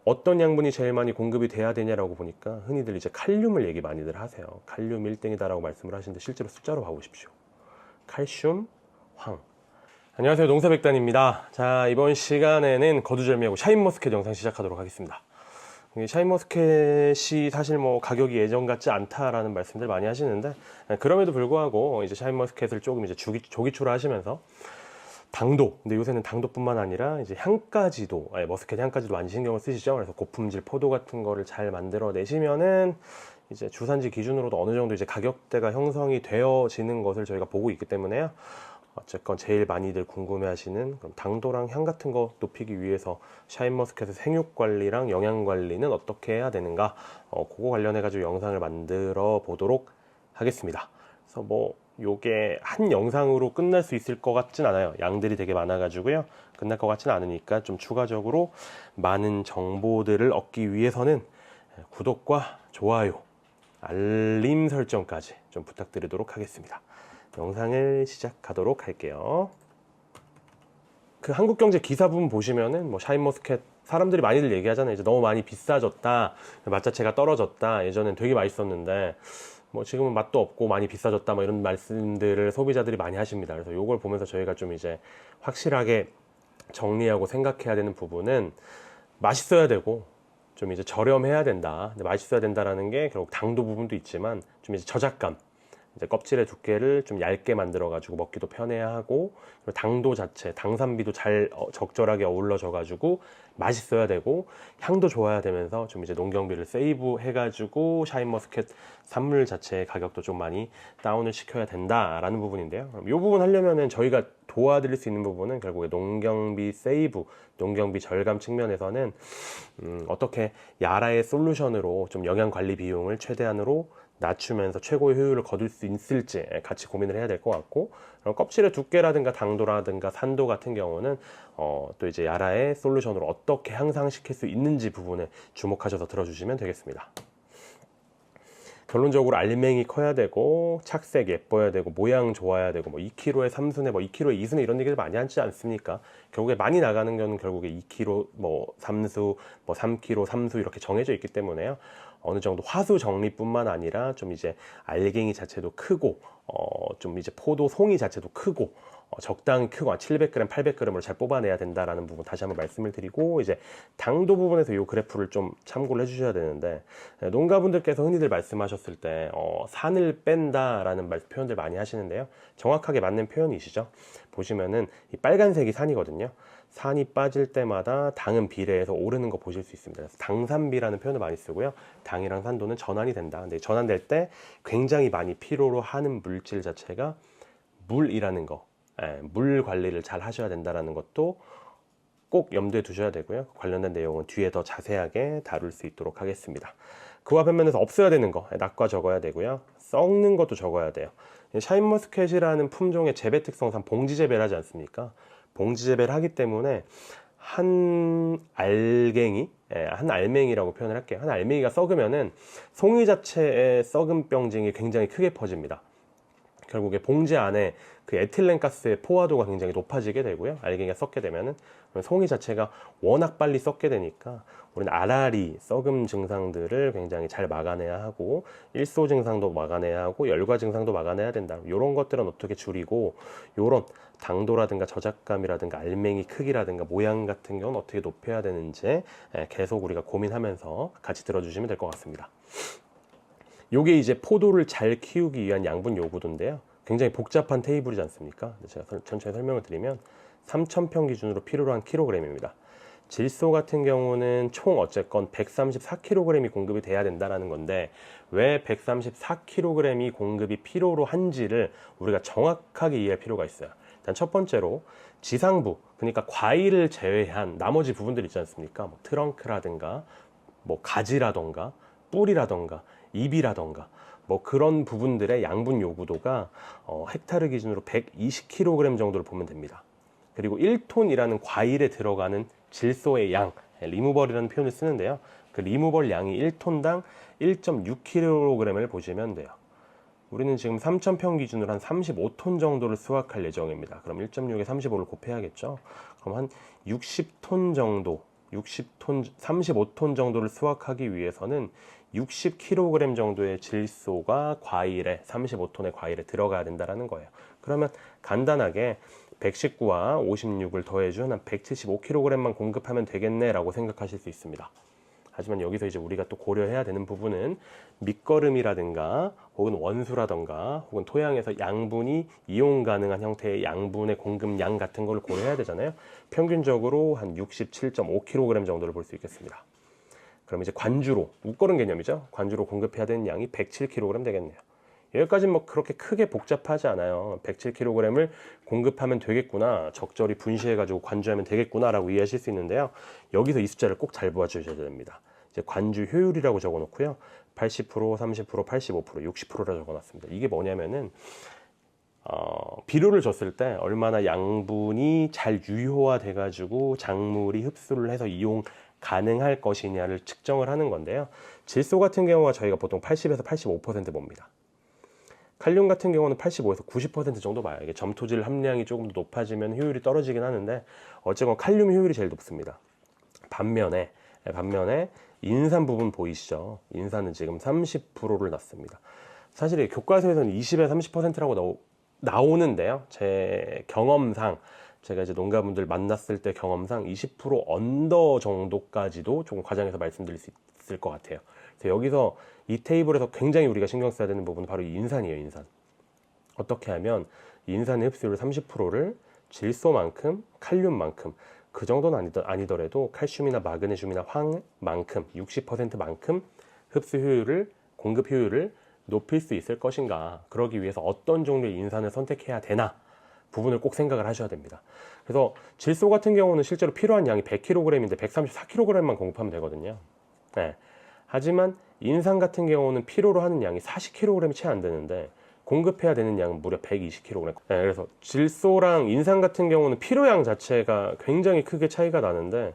어떤 양분이 제일 많이 공급이 돼야 되냐라고 보니까 흔히들 이제 칼륨을 얘기 많이들 하세요. 칼륨 1등이다라고 말씀을 하시는데 실제로 숫자로 봐보십시오. 칼슘, 황. 안녕하세요, 농사백단입니다. 자, 이번 시간에는 거두절미하고 샤인머스켓 영상 시작하도록 하겠습니다. 샤인머스켓이 사실 뭐 가격이 예전 같지 않다라는 말씀들 많이 하시는데, 그럼에도 불구하고 이제 샤인머스켓을 조금 이제 조기출하 하시면서 당도, 근데 요새는 당도뿐만 아니라 이제 향까지도, 머스켓 향까지도 많이 신경을 쓰시죠. 그래서 고품질 포도 같은 거를 잘 만들어 내시면은 이제 주산지 기준으로도 어느 정도 이제 가격대가 형성이 되어지는 것을 저희가 보고 있기 때문에요. 어쨌건 제일 많이들 궁금해하시는 그럼 당도랑 향 같은 거 높이기 위해서 샤인머스켓의 생육 관리랑 영양 관리는 어떻게 해야 되는가, 그거 관련해 가지고 영상을 만들어 보도록 하겠습니다. 그래서 뭐 요게 한 영상으로 끝날 수 있을 것 같진 않아요. 양들이 되게 많아 가지고요, 끝날 것 같진 않으니까 좀 추가적으로 많은 정보들을 얻기 위해서는 구독과 좋아요, 알림 설정까지 좀 부탁드리도록 하겠습니다. 영상을 시작하도록 할게요. 그 한국경제 기사 부분 보시면은 뭐 샤인머스켓 사람들이 많이들 얘기하잖아요. 이제 너무 많이 비싸졌다, 맛 자체가 떨어졌다, 예전엔 되게 맛있었는데 뭐 지금은 맛도 없고 많이 비싸졌다, 뭐 이런 말씀들을 소비자들이 많이 하십니다. 그래서 이걸 보면서 저희가 좀 이제 확실하게 정리하고 생각해야 되는 부분은 맛있어야 되고 좀 이제 저렴해야 된다. 근데 맛있어야 된다라는 게 결국 당도 부분도 있지만 좀 이제 저작감, 이제 껍질의 두께를 좀 얇게 만들어 가지고 먹기도 편해야 하고, 그리고 당도 자체, 당산비도 잘 적절하게 어우러져 가지고 맛있어야 되고, 향도 좋아야 되면서 좀 이제 농경비를 세이브 해 가지고 샤인머스켓 산물 자체의 가격도 좀 많이 다운을 시켜야 된다라는 부분인데요. 그럼 이 부분 하려면은 저희가 도와드릴 수 있는 부분은 결국에 농경비 세이브, 농경비 절감 측면에서는 어떻게 야라의 솔루션으로 좀 영양 관리 비용을 최대한으로 낮추면서 최고의 효율을 거둘 수 있을지 같이 고민을 해야 될 것 같고, 그럼 껍질의 두께라든가 당도라든가 산도 같은 경우는 또 이제 야라의 솔루션으로 어떻게 향상시킬 수 있는지 부분에 주목하셔서 들어주시면 되겠습니다. 결론적으로 알맹이 커야 되고, 착색 예뻐야 되고, 모양 좋아야 되고, 뭐 2kg에 3순에 뭐 2kg에 2순에 이런 얘기를 많이 하지 않습니까? 결국에 많이 나가는 거는 결국에 2kg 뭐 3수, 뭐 3kg 3수 이렇게 정해져 있기 때문에요. 어느 정도 화수 정리뿐만 아니라 좀 이제 알갱이 자체도 크고, 좀 이제 포도 송이 자체도 크고, 적당히 크고 700g, 800g으로 잘 뽑아내야 된다라는 부분 다시 한번 말씀을 드리고, 이제 당도 부분에서 이 그래프를 좀 참고를 해주셔야 되는데, 농가분들께서 흔히들 말씀하셨을 때 산을 뺀다라는 표현들 많이 하시는데요. 정확하게 맞는 표현이시죠? 보시면은 이 빨간색이 산이거든요. 산이 빠질 때마다 당은 비례해서 오르는 거 보실 수 있습니다. 그래서 당산비라는 표현을 많이 쓰고요. 당이랑 산도는 전환이 된다. 근데 전환될 때 굉장히 많이 필요로 하는 물질 자체가 물이라는 거, 물 관리를 잘 하셔야 된다는 것도 꼭 염두에 두셔야 되고요. 관련된 내용은 뒤에 더 자세하게 다룰 수 있도록 하겠습니다. 그와 반면에서 없어야 되는 거, 낙과 적어야 되고요. 썩는 것도 적어야 돼요. 샤인머스켓이라는 품종의 재배 특성상 봉지 재배를 하지 않습니까? 봉지 재배를 하기 때문에 한 알갱이, 한 알맹이라고 표현을 할게요. 한 알맹이가 썩으면은 송이 자체의 썩은 병증이 굉장히 크게 퍼집니다. 결국에 봉지 안에 그 에틸렌 가스의 포화도가 굉장히 높아지게 되고요. 알갱이가 썩게 되면은 송이 자체가 워낙 빨리 썩게 되니까 우리는 알알이 썩음 증상들을 굉장히 잘 막아내야 하고, 일소 증상도 막아내야 하고, 열과 증상도 막아내야 된다. 이런 것들은 어떻게 줄이고, 이런 당도라든가 저작감이라든가 알맹이 크기라든가 모양 같은 경우는 어떻게 높여야 되는지 계속 우리가 고민하면서 같이 들어주시면 될 것 같습니다. 요게 이제 포도를 잘 키우기 위한 양분 요구도인데요. 굉장히 복잡한 테이블이지 않습니까? 제가 천천히 설명을 드리면 3,000평 기준으로 필요로 한 킬로그램입니다. 질소 같은 경우는 총 어쨌건 134kg이 공급이 돼야 된다는 건데, 왜 134kg이 공급이 필요로 한지를 우리가 정확하게 이해할 필요가 있어요. 일단 첫 번째로 지상부, 그러니까 과일을 제외한 나머지 부분들 있지 않습니까? 뭐 트렁크라든가 뭐 가지라던가 뿌리라던가 잎이라던가 뭐 그런 부분들의 양분 요구도가 헥타르 기준으로 120kg 정도를 보면 됩니다. 그리고 1톤이라는 과일에 들어가는 질소의 양, 리무벌이라는 표현을 쓰는데요. 그 리무벌 양이 1톤당 1.6kg을 보시면 돼요. 우리는 지금 3,000평 기준으로 한 35톤 정도를 수확할 예정입니다. 그럼 1.6에 35를 곱해야겠죠. 그럼 한 60톤 정도 60톤, 35톤 정도를 수확하기 위해서는 60kg 정도의 질소가 과일에 35톤의 과일에 들어가야 된다는 거예요. 그러면 간단하게 119와 56을 더해준 한 175kg만 공급하면 되겠네라고 생각하실 수 있습니다. 하지만 여기서 이제 우리가 또 고려해야 되는 부분은 밑거름이라든가 혹은 원수라든가 혹은 토양에서 양분이 이용 가능한 형태의 양분의 공급량 같은 걸 고려해야 되잖아요. 평균적으로 한 67.5kg 정도를 볼 수 있겠습니다. 그럼 이제 관주로, 웃거름 개념이죠. 관주로 공급해야 되는 양이 107kg 되겠네요. 여기까지는 뭐 그렇게 크게 복잡하지 않아요. 107kg을 공급하면 되겠구나, 적절히 분시해가지고 관주하면 되겠구나 라고 이해하실 수 있는데요. 여기서 이 숫자를 꼭 잘 보아주셔야 됩니다. 이제 관주 효율이라고 적어놓고요. 80%, 30%, 85%, 60%라 적어놨습니다. 이게 뭐냐면은 비료를 줬을 때 얼마나 양분이 잘 유효화돼 가지고 작물이 흡수를 해서 이용 가능할 것이냐를 측정을 하는 건데요. 질소 같은 경우가 저희가 보통 80에서 85% 봅니다. 칼륨 같은 경우는 85에서 90% 정도 봐요. 이게 점토질 함량이 조금 더 높아지면 효율이 떨어지긴 하는데 어쨌건 칼륨 효율이 제일 높습니다. 반면에 인산 부분 보이시죠? 인산은 지금 30%를 넣습니다. 사실 교과서에서는 20에서 30%라고 나오는데요. 제 경험상, 제가 이제 농가분들 만났을 때 경험상 20% 언더 정도까지도 조금 과장해서 말씀드릴 수 있을 것 같아요. 그래서 여기서 이 테이블에서 굉장히 우리가 신경 써야 되는 부분은 바로 인산이에요. 인산. 어떻게 하면 인산의 흡수율 30%를 질소만큼, 칼륨만큼, 그 정도는 아니더라도 칼슘이나 마그네슘이나 황만큼 60%만큼 흡수 효율을, 공급 효율을 높일 수 있을 것인가, 그러기 위해서 어떤 종류의 인산을 선택해야 되나 부분을 꼭 생각을 하셔야 됩니다. 그래서 질소 같은 경우는 실제로 필요한 양이 100kg인데 134kg만 공급하면 되거든요. 네. 하지만 인산 같은 경우는 필요로 하는 양이 40kg이 채 안 되는데 공급해야 되는 양은 무려 120kg. 네, 그래서 질소랑 인산 같은 경우는 필요량 자체가 굉장히 크게 차이가 나는데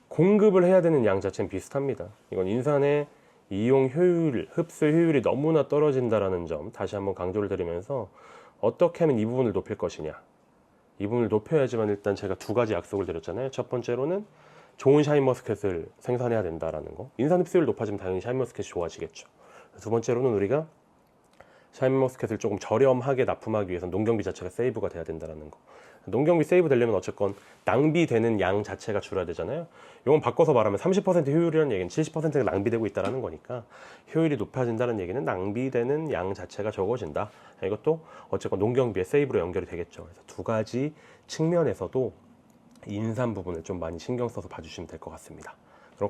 공급을 해야 되는 양 자체는 비슷합니다. 이건 인산의 이용 효율, 흡수 효율이 너무나 떨어진다는 점 다시 한번 강조를 드리면서 어떻게 하면 이 부분을 높일 것이냐, 이 부분을 높여야지만 일단 제가 두 가지 약속을 드렸잖아요. 첫 번째로는 좋은 샤인머스켓을 생산해야 된다라는 거. 인산 흡수율 높아지면 당연히 샤인머스켓이 좋아지겠죠. 두 번째로는 우리가 샤인머스켓을 조금 저렴하게 납품하기 위해서 농경비 자체가 세이브가 돼야 된다는 거. 농경비 세이브 되려면 어쨌건 낭비되는 양 자체가 줄어야 되잖아요. 이건 바꿔서 말하면 30% 효율이라는 얘기는 70%가 낭비되고 있다는 거니까 효율이 높아진다는 얘기는 낭비되는 양 자체가 적어진다. 이것도 어쨌건 농경비의 세이브로 연결이 되겠죠. 그래서 두 가지 측면에서도 인산 부분을 좀 많이 신경 써서 봐주시면 될 것 같습니다.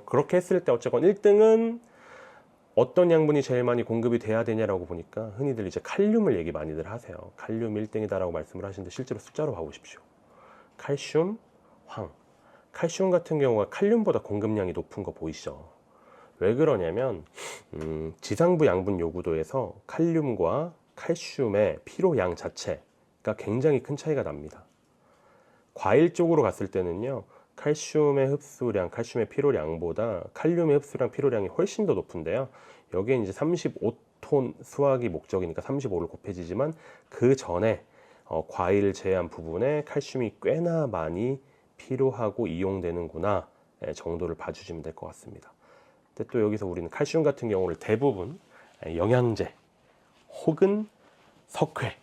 그렇게 했을 때 어쨌건 1등은 어떤 양분이 제일 많이 공급이 돼야 되냐라고 보니까 흔히들 이제 칼륨을 얘기 많이들 하세요. 칼륨 1등이다라고 말씀을 하시는데 실제로 숫자로 봐보십시오. 칼슘, 황. 칼슘 같은 경우가 칼륨보다 공급량이 높은 거 보이시죠? 왜 그러냐면 지상부 양분 요구도에서 칼륨과 칼슘의 필요량 자체가 굉장히 큰 차이가 납니다. 과일 쪽으로 갔을 때는요, 칼슘의 흡수량, 칼슘의 필요량보다 칼륨의 흡수량, 필요량이 훨씬 더 높은데요. 여기에 이제 35톤 수확이 목적이니까 35를 곱해지지만 그 전에 과일 제한 부분에 칼슘이 꽤나 많이 필요하고 이용되는구나 정도를 봐주시면 될 것 같습니다. 근데 또 여기서 우리는 칼슘 같은 경우를 대부분 영양제 혹은 석회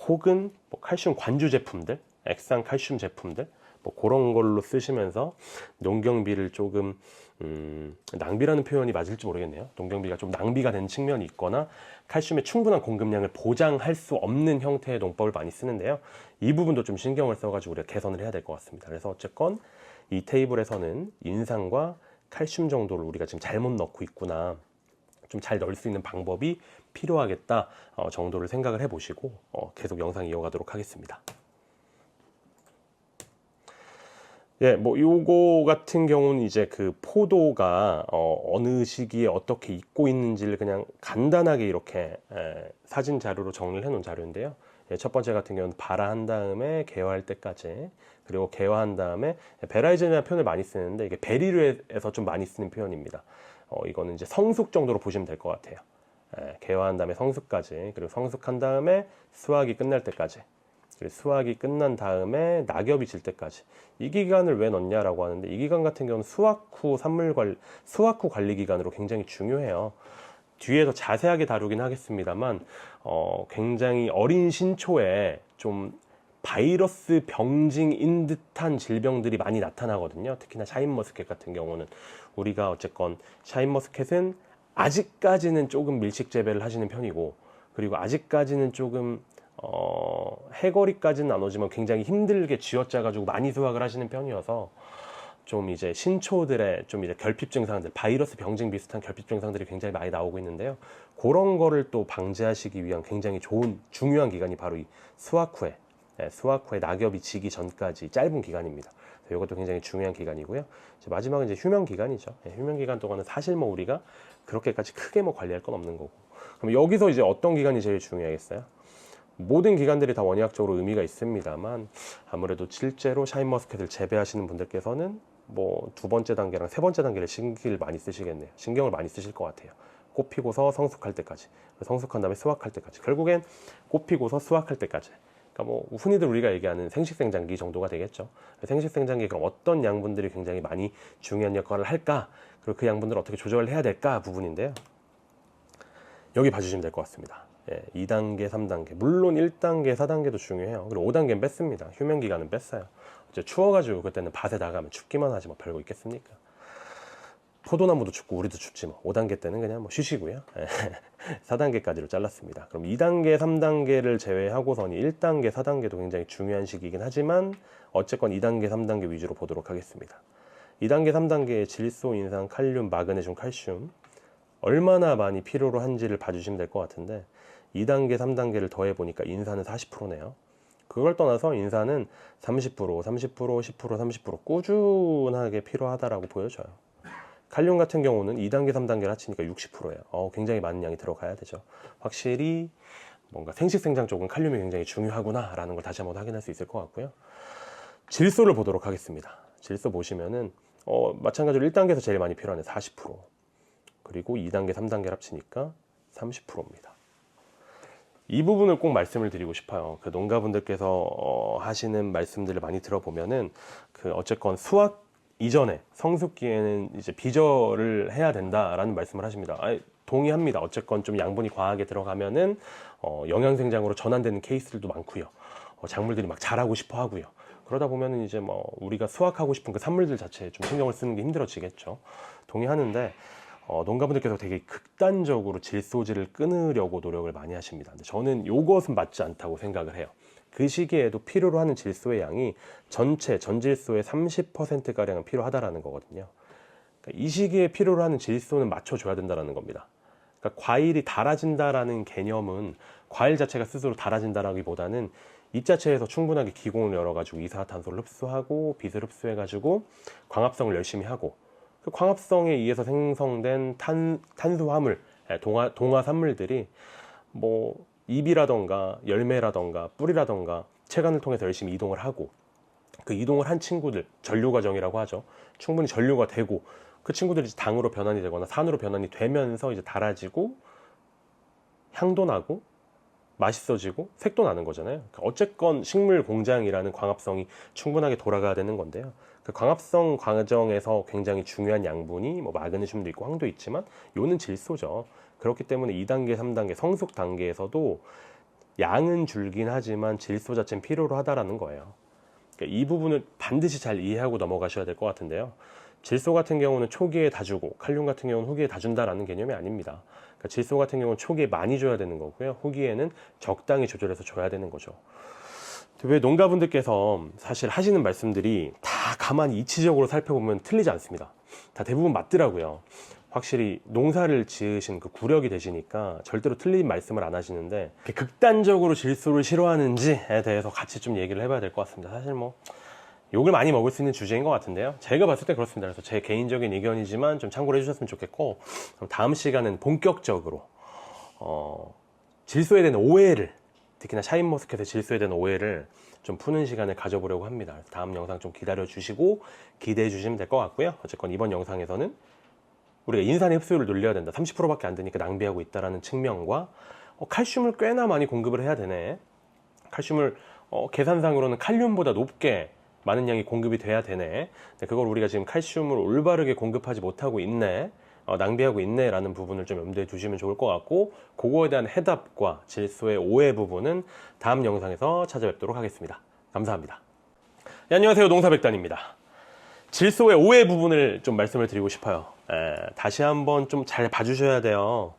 혹은 뭐 칼슘 관주 제품들, 액상 칼슘 제품들 뭐 그런 걸로 쓰시면서 농경비를 조금 낭비라는 표현이 맞을지 모르겠네요. 농경비가 좀 낭비가 된 측면이 있거나 칼슘의 충분한 공급량을 보장할 수 없는 형태의 농법을 많이 쓰는데요. 이 부분도 좀 신경을 써가지고 우리가 개선을 해야 될 것 같습니다. 그래서 어쨌건 이 테이블에서는 인산과 칼슘 정도를 우리가 지금 잘못 넣고 있구나, 좀 잘 넣을 수 있는 방법이 필요하겠다 정도를 생각을 해보시고 계속 영상 이어가도록 하겠습니다. 예, 뭐 요거 같은 경우는 이제 그 포도가 어느 시기에 어떻게 익고 있는지를 그냥 간단하게 이렇게 사진 자료로 정리를 해놓은 자료인데요. 예, 첫 번째 같은 경우는 발화한 다음에 개화할 때까지, 그리고 개화한 다음에 베라이즌이라는 표현을 많이 쓰는데 이게 베리류에서 좀 많이 쓰는 표현입니다. 이거는 이제 성숙 정도로 보시면 될 것 같아요. 예, 개화한 다음에 성숙까지, 그리고 성숙한 다음에 수확이 끝날 때까지. 수확이 끝난 다음에 낙엽이 질 때까지 이 기간을 왜 넣냐라고 하는데, 이 기간 같은 경우는 수확 후 수확 후 관리 기간으로 굉장히 중요해요. 뒤에 더 자세하게 다루긴 하겠습니다만 굉장히 어린 신초에 좀 바이러스 병증인 듯한 질병들이 많이 나타나거든요. 특히나 샤인머스켓 같은 경우는, 우리가 어쨌건 샤인머스켓은 아직까지는 조금 밀식 재배를 하시는 편이고, 그리고 아직까지는 조금 해거리까지는 안 오지만 굉장히 힘들게 쥐어짜 가지고 많이 수확을 하시는 편이어서 좀 이제 신초들의 좀 이제 결핍 증상들, 바이러스 병증 비슷한 결핍 증상들이 굉장히 많이 나오고 있는데요. 그런 거를 또 방지하시기 위한 굉장히 중요한 기간이 바로 이 수확 후에 낙엽이 지기 전까지 짧은 기간입니다. 이것도 굉장히 중요한 기간이고요. 마지막은 이제 휴면 기간이죠. 휴면 기간 동안은 사실 뭐 우리가 그렇게까지 크게 뭐 관리할 건 없는 거고. 그럼 여기서 이제 어떤 기간이 제일 중요하겠어요? 모든 기간들이 다 원의학적으로 의미가 있습니다만, 아무래도 실제로 샤인머스켓을 재배하시는 분들께서는 뭐 두 번째 단계랑 세 번째 단계를 신경을 많이 쓰실 것 같아요. 꽃 피고서 성숙할 때까지, 성숙한 다음에 수확할 때까지, 결국엔 꽃 피고서 수확할 때까지. 그러니까 뭐 흔히들 우리가 얘기하는 생식생장기 정도가 되겠죠. 생식생장기, 그럼 어떤 양분들이 굉장히 많이 중요한 역할을 할까, 그리고 그 양분들을 어떻게 조절을 해야 될까 부분인데요. 여기 봐주시면 될 것 같습니다. 2단계, 3단계, 물론 1단계, 4단계도 중요해요. 그리고 5단계는 뺐습니다. 휴면 기간은 뺐어요. 이제 추워가지고 그때는 밭에 나가면 춥기만 하지 뭐 별거 있겠습니까? 포도나무도 춥고 우리도 춥지 뭐. 5단계 때는 그냥 뭐 쉬시고요. 4단계까지로 잘랐습니다. 그럼 2단계, 3단계를 제외하고서는 1단계, 4단계도 굉장히 중요한 시기이긴 하지만 어쨌건 2단계, 3단계 위주로 보도록 하겠습니다. 2단계, 3단계의 질소, 인산, 칼륨, 마그네슘, 칼슘 얼마나 많이 필요로 한지를 봐주시면 될 것 같은데, 2단계, 3단계를 더해보니까 인산은 40%네요. 그걸 떠나서 인산은 30%, 30%, 10%, 30% 꾸준하게 필요하다라고 보여져요. 칼륨 같은 경우는 2단계, 3단계를 합치니까 60%예요. 굉장히 많은 양이 들어가야 되죠. 확실히 뭔가 생식생장 쪽은 칼륨이 굉장히 중요하구나 라는 걸 다시 한번 확인할 수 있을 것 같고요. 질소를 보도록 하겠습니다. 질소 보시면은 마찬가지로 1단계에서 제일 많이 필요한 40%, 그리고 2단계, 3단계를 합치니까 30%입니다. 이 부분을 꼭 말씀을 드리고 싶어요. 그 농가분들께서 하시는 말씀들을 많이 들어보면은 그 어쨌건 수확 이전에 성숙기에는 이제 비절을 해야 된다라는 말씀을 하십니다. 동의합니다. 어쨌건 좀 양분이 과하게 들어가면은 영양생장으로 전환되는 케이스들도 많고요. 작물들이 막 자라고 싶어 하고요. 그러다 보면은 이제 뭐 우리가 수확하고 싶은 그 산물들 자체에 좀 신경을 쓰는 게 힘들어지겠죠. 동의하는데 농가분들께서 되게 극단적으로 질소질을 끊으려고 노력을 많이 하십니다. 근데 저는 이것은 맞지 않다고 생각을 해요. 그 시기에도 필요로 하는 질소의 양이 전체 전질소의 30%가량은 필요하다라는 거거든요. 그러니까 이 시기에 필요로 하는 질소는 맞춰줘야 된다는 겁니다. 그러니까 과일이 달아진다라는 개념은 과일 자체가 스스로 달아진다라기보다는 잎 자체에서 충분하게 기공을 열어가지고 이산화탄소를 흡수하고 빛을 흡수해가지고 광합성을 열심히 하고, 그 광합성에 의해서 생성된 탄수화물, 동화산물들이 뭐 잎이라던가 열매라던가 뿌리라던가 체관을 통해서 열심히 이동을 하고, 그 이동을 한 친구들, 전류 과정이라고 하죠. 충분히 전류가 되고 그 친구들이 이제 당으로 변환이 되거나 산으로 변환이 되면서 이제 달아지고 향도 나고 맛있어지고 색도 나는 거잖아요. 어쨌건 식물 공장이라는 광합성이 충분하게 돌아가야 되는 건데요. 그 광합성 과정에서 굉장히 중요한 양분이 뭐 마그네슘도 있고 황도 있지만 요는 질소죠. 그렇기 때문에 2단계, 3단계 성숙 단계에서도 양은 줄긴 하지만 질소 자체는 필요로 하다라는 거예요. 그러니까 이 부분을 반드시 잘 이해하고 넘어가셔야 될 것 같은데요. 질소 같은 경우는 초기에 다 주고 칼륨 같은 경우는 후기에 다 준다라는 개념이 아닙니다. 그러니까 질소 같은 경우는 초기에 많이 줘야 되는 거고요. 후기에는 적당히 조절해서 줘야 되는 거죠. 왜 농가분들께서 사실 하시는 말씀들이 다 가만히 이치적으로 살펴보면 틀리지 않습니다. 다 대부분 맞더라고요. 확실히 농사를 지으신 그 구력이 되시니까 절대로 틀린 말씀을 안 하시는데, 극단적으로 질소를 싫어하는지에 대해서 같이 좀 얘기를 해봐야 될 것 같습니다. 사실 뭐 욕을 많이 먹을 수 있는 주제인 것 같은데요. 제가 봤을 때 그렇습니다. 그래서 제 개인적인 의견이지만 좀 참고를 해주셨으면 좋겠고, 그럼 다음 시간은 본격적으로 질소에 대한 오해를, 특히나 샤인머스켓의 질소에 대한 오해를 좀 푸는 시간을 가져보려고 합니다. 다음 영상 좀 기다려 주시고 기대해 주시면 될 것 같고요. 어쨌건 이번 영상에서는 우리가 인산의 흡수율을 늘려야 된다, 30%밖에 안 되니까 낭비하고 있다라는 측면과 칼슘을 꽤나 많이 공급을 해야 되네, 칼슘을 계산상으로는 칼륨보다 높게 많은 양이 공급이 돼야 되네. 그걸 우리가 지금 칼슘을 올바르게 공급하지 못하고 있네. 낭비하고 있네 라는 부분을 좀 염두에 두시면 좋을 것 같고, 그거에 대한 해답과 질소의 오해 부분은 다음 영상에서 찾아뵙도록 하겠습니다. 감사합니다. 네, 안녕하세요. 농사백단입니다. 질소의 오해 부분을 좀 말씀을 드리고 싶어요. 다시 한번 좀 잘 봐주셔야 돼요.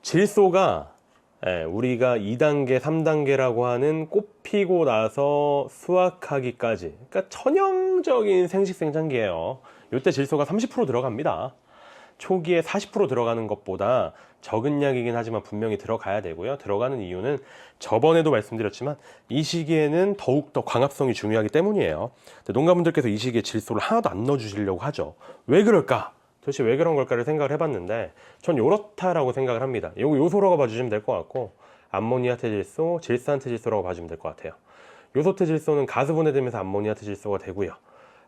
질소가 우리가 2단계, 3단계라고 하는 꽃 피고 나서 수확하기까지, 그러니까 천연적인 생식생장기예요. 이때 질소가 30% 들어갑니다. 초기에 40% 들어가는 것보다 적은 양이긴 하지만 분명히 들어가야 되고요. 들어가는 이유는 저번에도 말씀드렸지만 이 시기에는 더욱더 광합성이 중요하기 때문이에요. 농가분들께서 이 시기에 질소를 하나도 안 넣어주시려고 하죠. 왜 그럴까? 도대체 왜 그런 걸까를 생각을 해봤는데 전 요렇다라고 생각을 합니다. 요거 요소라고 봐주시면 될 것 같고, 암모니아태 질소, 질산태 질소라고 봐주면 될 것 같아요. 요소태 질소는 가스 분해되면서 암모니아태 질소가 되고요.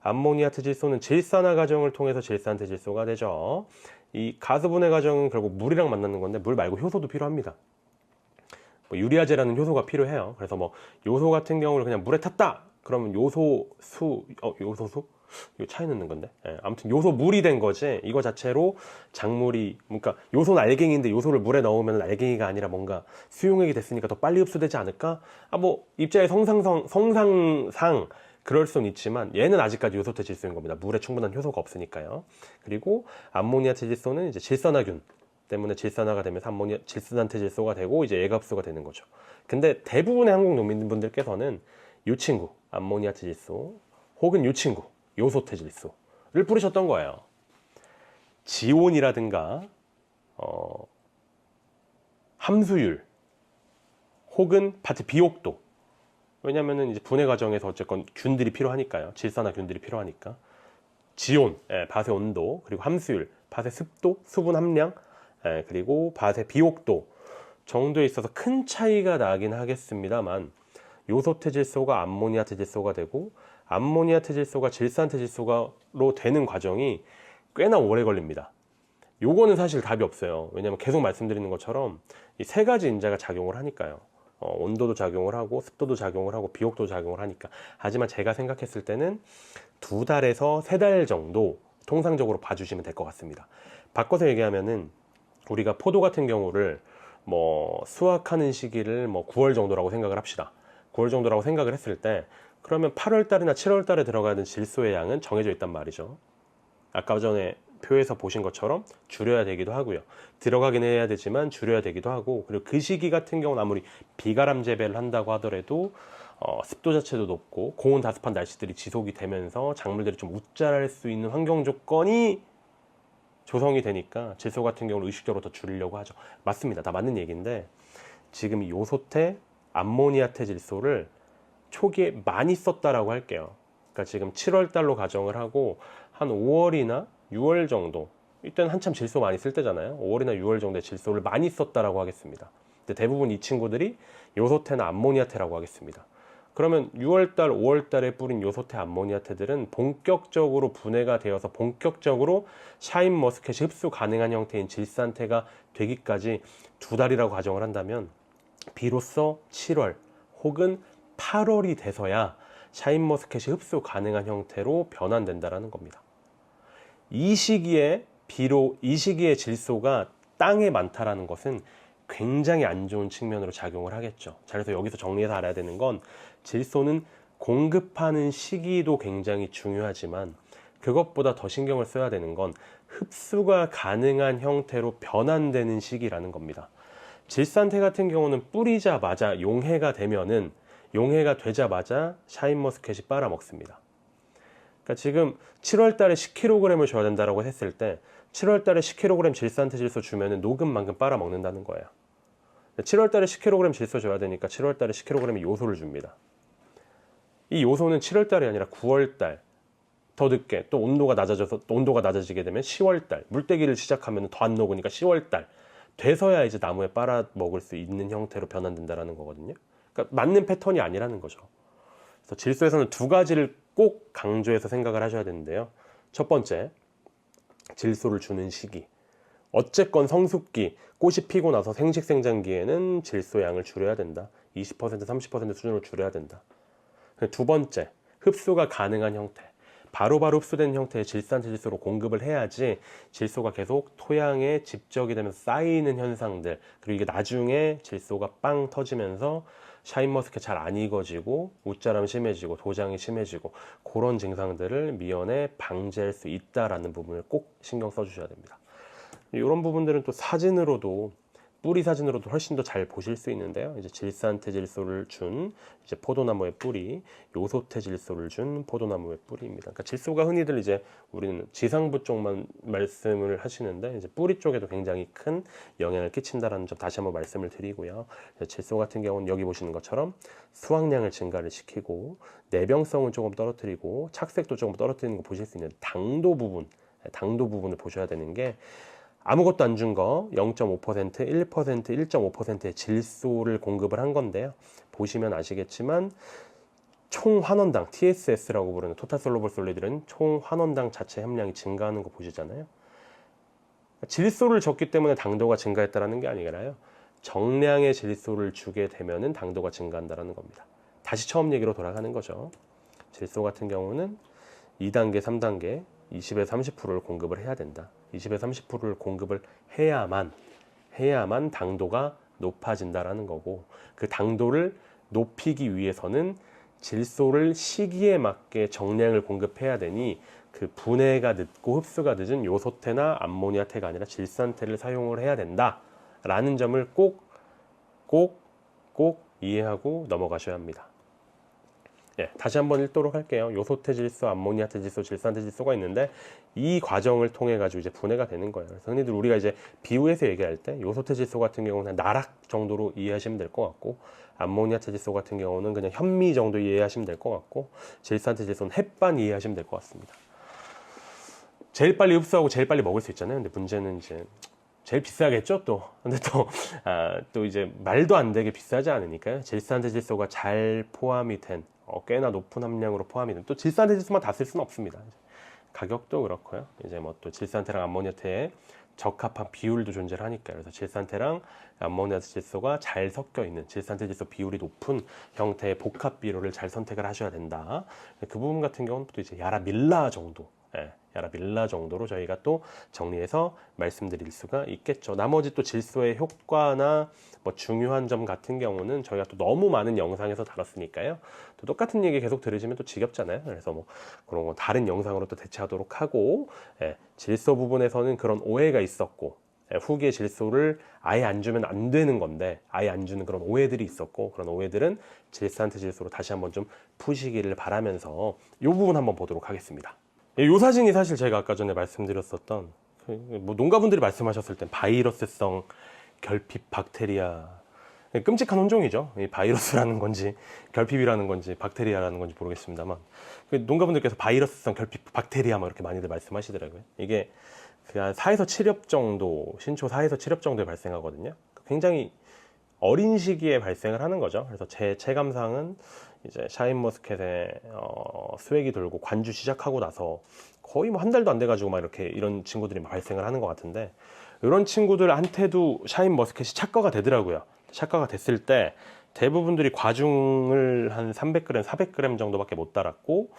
암모니아태 질소는 질산화 과정을 통해서 질산태 질소가 되죠. 이 가스 분해 과정은 결국 물이랑 만나는 건데 물 말고 효소도 필요합니다. 유리아제라는 효소가 필요해요. 그래서 요소 같은 경우를 그냥 물에 탔다 그러면 요소수, 요소수? 이거 차에 넣는 건데. 아무튼 요소 물이 된 거지. 이거 자체로 작물이, 그러니까 요소는 알갱이인데 요소를 물에 넣으면 알갱이가 아니라 뭔가 수용액이 됐으니까 더 빨리 흡수되지 않을까? 입자의 성상상 그럴 수는 있지만 얘는 아직까지 요소태 질소인 겁니다. 물에 충분한 효소가 없으니까요. 그리고 암모니아태 질소는 이제 질산화균 때문에 질산화가 되면서 질산태 질소가 되고 이제 애가흡수가 되는 거죠. 근데 대부분의 한국 농민분들께서는 이 친구 암모니아태 질소 혹은 이 친구 요소태 질소를 뿌리셨던 거예요. 지온이라든가 함수율 혹은 밭의 비옥도, 왜냐면은 이제 분해 과정에서 어쨌건 균들이 필요하니까요. 질산화 균들이 필요하니까. 지온, 밭의 온도, 그리고 함수율, 밭의 습도, 수분 함량, 그리고 밭의 비옥도 정도에 있어서 큰 차이가 나긴 하겠습니다만, 요소태 질소가 암모니아태 질소가 되고 암모니아태 질소가 질산태 질소로 되는 과정이 꽤나 오래 걸립니다. 요거는 사실 답이 없어요. 왜냐면 계속 말씀드리는 것처럼 이 세 가지 인자가 작용을 하니까요. 온도도 작용을 하고 습도도 작용을 하고 비옥도 작용을 하니까. 하지만 제가 생각했을 때는 2달에서 3달 정도 통상적으로 봐주시면 될 것 같습니다. 바꿔서 얘기하면은 우리가 포도 같은 경우를 수확하는 시기를 9월 정도라고 생각을 합시다. 9월 정도라고 생각을 했을 때 그러면 8월 달이나 7월 달에 들어가는 질소의 양은 정해져 있단 말이죠. 아까 전에 표에서 보신 것처럼 줄여야 되기도 하고요. 들어가긴 해야 되지만 줄여야 되기도 하고, 그리고 그 시기 같은 경우는 아무리 비가람 재배를 한다고 하더라도 습도 자체도 높고 고온 다습한 날씨들이 지속이 되면서 작물들이 좀 웃자랄 수 있는 환경 조건이 조성이 되니까 질소 같은 경우는 의식적으로 더 줄이려고 하죠. 맞습니다. 다 맞는 얘기인데 지금 이 요소태, 암모니아태 질소를 초기에 많이 썼다라고 할게요. 그러니까 지금 7월 달로 가정을 하고 한 5월이나 6월 정도, 이때는 한참 질소 많이 쓸 때잖아요. 5월이나 6월 정도에 질소를 많이 썼다라고 하겠습니다. 근데 대부분 이 친구들이 요소태나 암모니아태라고 하겠습니다. 그러면 6월달, 5월달에 뿌린 요소태, 암모니아태들은 본격적으로 분해가 되어서 본격적으로 샤인머스켓이 흡수 가능한 형태인 질산태가 되기까지 2달이라고 가정을 한다면 비로소 7월 혹은 8월이 돼서야 샤인머스켓이 흡수 가능한 형태로 변환된다는 겁니다. 이 시기에 질소가 땅에 많다라는 것은 굉장히 안 좋은 측면으로 작용을 하겠죠. 자, 그래서 여기서 정리해서 알아야 되는 건 질소는 공급하는 시기도 굉장히 중요하지만 그것보다 더 신경을 써야 되는 건 흡수가 가능한 형태로 변환되는 시기라는 겁니다. 질산태 같은 경우는 뿌리자마자 용해가 되자마자 샤인머스켓이 빨아먹습니다. 그러니까 지금 7월 달에 10kg을 줘야 된다고 했을 때 7월 달에 10kg 질산태 질소 주면은 녹음만큼 빨아먹는다는 거예요. 7월 달에 10kg 질소 줘야 되니까 7월 달에 10kg의 요소를 줍니다. 이 요소는 7월 달이 아니라 9월 달, 더 늦게 또 온도가 낮아지게 되면 10월 달, 물때기를 시작하면 더 안 녹으니까 10월 달 돼서야 이제 나무에 빨아먹을 수 있는 형태로 변환된다는 거거든요. 그러니까 맞는 패턴이 아니라는 거죠. 그래서 질소에서는 2가지를 꼭 강조해서 생각을 하셔야 되는데요. 첫 번째, 질소를 주는 시기. 어쨌건 성숙기, 꽃이 피고 나서 생식생장기에는 질소 양을 줄여야 된다. 20% 30% 수준으로 줄여야 된다. 두 번째, 흡수가 가능한 형태. 바로바로 흡수된 형태의 질산체질소로 공급을 해야지 질소가 계속 토양에 집적이 되면서 쌓이는 현상들, 그리고 이게 나중에 질소가 빵 터지면서 샤인머스켓 잘 안 익어지고 웃자람 심해지고 도장이 심해지고 그런 증상들을 미연에 방지할 수 있다라는 부분을 꼭 신경 써주셔야 됩니다. 이런 부분들은 또 사진으로도, 뿌리 사진으로도 훨씬 더 잘 보실 수 있는데요. 이제 질산태질소를 준 이제 포도나무의 뿌리, 요소태질소를 준 포도나무의 뿌리입니다. 그러니까 질소가 흔히들 이제 우리는 지상부 쪽만 말씀을 하시는데 이제 뿌리 쪽에도 굉장히 큰 영향을 끼친다라는 점 다시 한번 말씀을 드리고요. 질소 같은 경우는 여기 보시는 것처럼 수확량을 증가를 시키고 내병성을 조금 떨어뜨리고 착색도 조금 떨어뜨리는 거 보실 수 있는 당도 부분을 보셔야 되는 게 아무것도 안 준 거 0.5%, 1%, 1.5%의 질소를 공급을 한 건데요. 보시면 아시겠지만 총 환원당, TSS라고 부르는 토탈 솔로벌 솔리드는 총 환원당 자체 함량이 증가하는 거 보시잖아요. 질소를 줬기 때문에 당도가 증가했다는 게 아니라요. 정량의 질소를 주게 되면은 당도가 증가한다는 겁니다. 다시 처음 얘기로 돌아가는 거죠. 질소 같은 경우는 2단계, 3단계 20에서 30%를 공급을 해야 된다. 20에서 30%를 공급을 해야만 당도가 높아진다라는 거고, 그 당도를 높이기 위해서는 질소를 시기에 맞게 정량을 공급해야 되니 그 분해가 늦고 흡수가 늦은 요소태나 암모니아태가 아니라 질산태를 사용을 해야 된다라는 점을 꼭 이해하고 넘어가셔야 합니다. 다시 한번 읽도록 할게요. 요소태질소, 암모니아태질소, 질산태질소가 있는데 이 과정을 통해 가지고 이제 분해가 되는 거예요. 그래서 흔히들 우리가 이제 비유해서 얘기할 때 요소태질소 같은 경우는 나락 정도로 이해하시면 될 것 같고, 암모니아태질소 같은 경우는 그냥 현미 정도 이해하시면 될 것 같고, 질산태질소는 햇반 이해하시면 될 것 같습니다. 제일 빨리 흡수하고 제일 빨리 먹을 수 있잖아요. 근데 문제는 이제 제일 비싸겠죠, 또. 근데 또 이제 말도 안 되게 비싸지 않으니까요. 질산태질소가 잘 포함이 된, 꽤나 높은 함량으로 포함이 된, 또 질산태질소만 다 쓸 수는 없습니다. 가격도 그렇고요. 이제 뭐 또 질산태랑 암모니아태의 적합한 비율도 존재를 하니까요. 그래서 질산태랑 암모니아태질소가 잘 섞여 있는, 질산태질소 비율이 높은 형태의 복합 비료를 잘 선택을 하셔야 된다. 그 부분 같은 경우는 또 이제 야라밀라 정도, 야라밀라 정도로 저희가 또 정리해서 말씀드릴 수가 있겠죠. 나머지 또 질소의 효과나 뭐 중요한 점 같은 경우는 저희가 또 너무 많은 영상에서 다뤘으니까요. 또 똑같은 얘기 계속 들으시면 또 지겹잖아요. 그래서 뭐 그런 거 다른 영상으로 또 대체하도록 하고, 질소 부분에서는 그런 오해가 있었고, 후기의 질소를 아예 안 주면 안 되는 건데 아예 안 주는 그런 오해들이 있었고, 그런 오해들은 질산태질소로 다시 한번 좀 푸시기를 바라면서 이 부분 한번 보도록 하겠습니다. 이 사진이 사실 제가 아까 전에 말씀드렸었던 뭐 농가분들이 말씀하셨을 땐 바이러스성 결핍 박테리아, 끔찍한 혼종이죠. 이 바이러스라는 건지 결핍이라는 건지 박테리아라는 건지 모르겠습니다만, 농가분들께서 바이러스성 결핍 박테리아 막 이렇게 많이들 말씀하시더라고요. 이게 한 4에서 7엽 정도, 신초 4에서 7엽 정도에 발생하거든요. 굉장히 어린 시기에 발생을 하는 거죠. 그래서 제 체감상은 이제 샤인머스켓에 수액이 돌고 관주 시작하고 나서 거의 뭐 한 달도 안 돼가지고 막 이렇게 이런 친구들이 막 발생을 하는 것 같은데, 이런 친구들한테도 샤인머스켓이 착과가 되더라고요. 착과가 됐을 때 대부분들이 과중을 한 300g, 400g 정도밖에 못 달았고,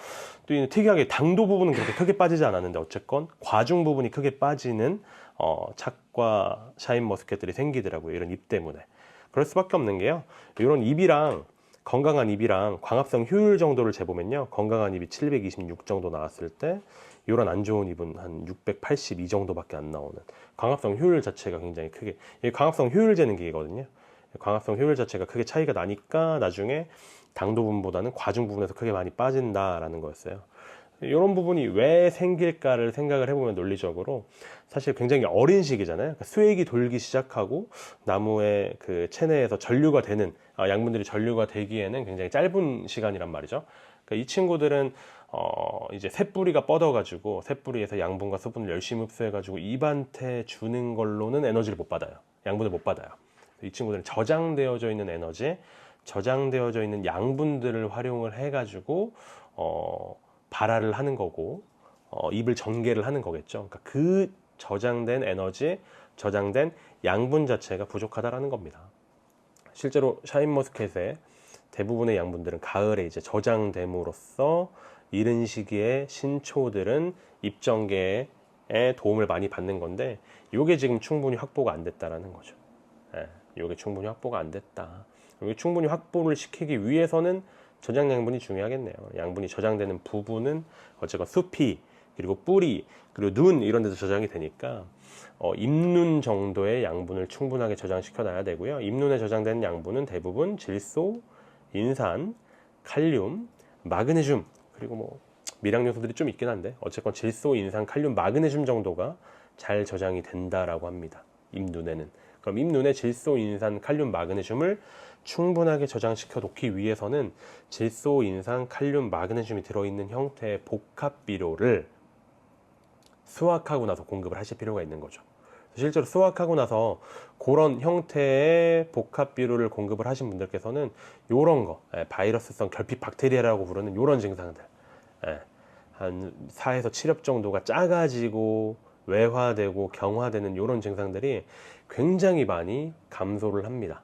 또 특이하게 당도 부분은 그렇게 크게 빠지지 않았는데 어쨌건 과중 부분이 크게 빠지는 착과 샤인머스켓들이 생기더라고요. 이런 잎 때문에. 그럴 수밖에 없는 게요, 이런 잎이랑 건강한 잎이랑 광합성 효율 정도를 재보면요, 건강한 잎이 726 정도 나왔을 때 이런 안 좋은 잎은 한 682 정도밖에 안 나오는, 광합성 효율 자체가 굉장히 크게, 이게 광합성 효율 재는 기계거든요. 광합성 효율 자체가 크게 차이가 나니까 나중에 당도 부분보다는 과중 부분에서 크게 많이 빠진다라는 거였어요. 이런 부분이 왜 생길까를 생각을 해보면 논리적으로 사실 굉장히 어린 시기잖아요. 그러니까 수액이 돌기 시작하고 나무의 그 체내에서 전류가 되는, 양분들이 전류가 되기에는 굉장히 짧은 시간이란 말이죠. 그러니까 이 친구들은 이제 새뿌리가 뻗어가지고 새뿌리에서 양분과 수분을 열심히 흡수해가지고 잎한테 주는 걸로는 에너지를 못 받아요. 양분을 못 받아요. 이 친구들은 저장되어져 있는 에너지, 저장되어져 있는 양분들을 활용을 해가지고 발화를 하는 거고, 잎을 전개를 하는 거겠죠. 그러니까 그 저장된 에너지, 저장된 양분 자체가 부족하다라는 겁니다. 실제로 샤인머스켓의 대부분의 양분들은 가을에 이제 저장됨으로써 이른 시기에 신초들은 잎전개에 도움을 많이 받는 건데, 이게 지금 충분히 확보가 안 됐다라는 거죠. 이게 충분히 확보가 안 됐다. 이게 충분히 확보를 시키기 위해서는 저장 양분이 중요하겠네요. 양분이 저장되는 부분은 어쨌건 숲이, 그리고 뿌리, 그리고 눈 이런 데서 저장이 되니까 잎눈 정도의 양분을 충분하게 저장시켜 놔야 되고요. 잎눈에 저장되는 양분은 대부분 질소, 인산, 칼륨, 마그네슘, 그리고 뭐 미량 요소들이 좀 있긴 한데 어쨌건 질소, 인산, 칼륨, 마그네슘 정도가 잘 저장이 된다라고 합니다. 잎눈에는. 그럼 잎눈에 질소, 인산, 칼륨, 마그네슘을 충분하게 저장시켜 놓기 위해서는 질소, 인산, 칼륨, 마그네슘이 들어있는 형태의 복합 비료를 수확하고 나서 공급을 하실 필요가 있는 거죠. 실제로 수확하고 나서 그런 형태의 복합 비료를 공급을 하신 분들께서는 요런 거, 바이러스성 결핍 박테리아라고 부르는 요런 증상들, 한 4에서 7엽 정도가 작아지고 외화되고 경화되는 요런 증상들이 굉장히 많이 감소를 합니다.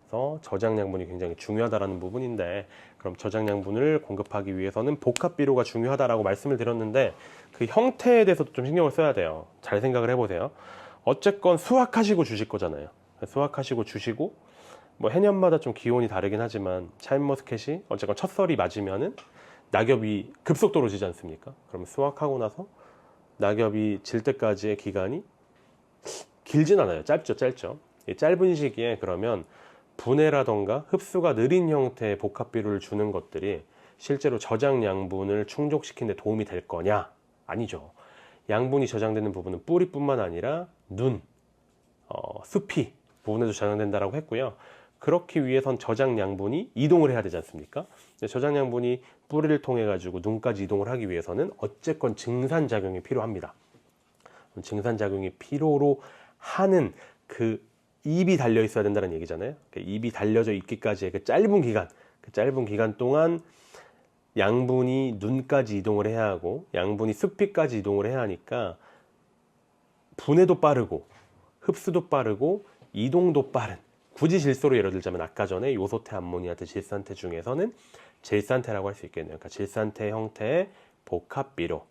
그래서 저장 양분이 굉장히 중요하다라는 부분인데, 그럼 저장 양분을 공급하기 위해서는 복합 비료가 중요하다라고 말씀을 드렸는데, 그 형태에 대해서도 좀 신경을 써야 돼요. 잘 생각을 해보세요. 어쨌건 수확하시고 주실 거잖아요. 수확하시고 주시고, 뭐 해년마다 좀 기온이 다르긴 하지만 샤인머스켓이 어쨌건 첫설이 맞으면은 낙엽이 급속도로 지지 않습니까? 그럼 수확하고 나서 낙엽이 질 때까지의 기간이 길진 않아요. 짧죠. 이 짧은 시기에 그러면 분해라던가 흡수가 느린 형태의 복합 비료를 주는 것들이 실제로 저장 양분을 충족시키는 데 도움이 될 거냐? 아니죠. 양분이 저장되는 부분은 뿌리뿐만 아니라 눈, 숲이 부분에도 저장된다라고 했고요. 그렇기 위해선 저장 양분이 이동을 해야 되지 않습니까? 저장 양분이 뿌리를 통해 가지고 눈까지 이동을 하기 위해서는 어쨌건 증산작용이 필요합니다. 증산작용이 필요로 하는 그 잎이 달려 있어야 된다는 얘기잖아요. 잎이 달려져 있기까지의 그 짧은 기간 동안 양분이 눈까지 이동을 해야 하고 양분이 숲이까지 이동을 해야 하니까 분해도 빠르고 흡수도 빠르고 이동도 빠른, 굳이 질소로 예를 들자면 아까 전에 요소태, 암모니아태, 질산태 중에서는 질산태라고 할 수 있겠네요. 그러니까 질산태 형태의 복합비료,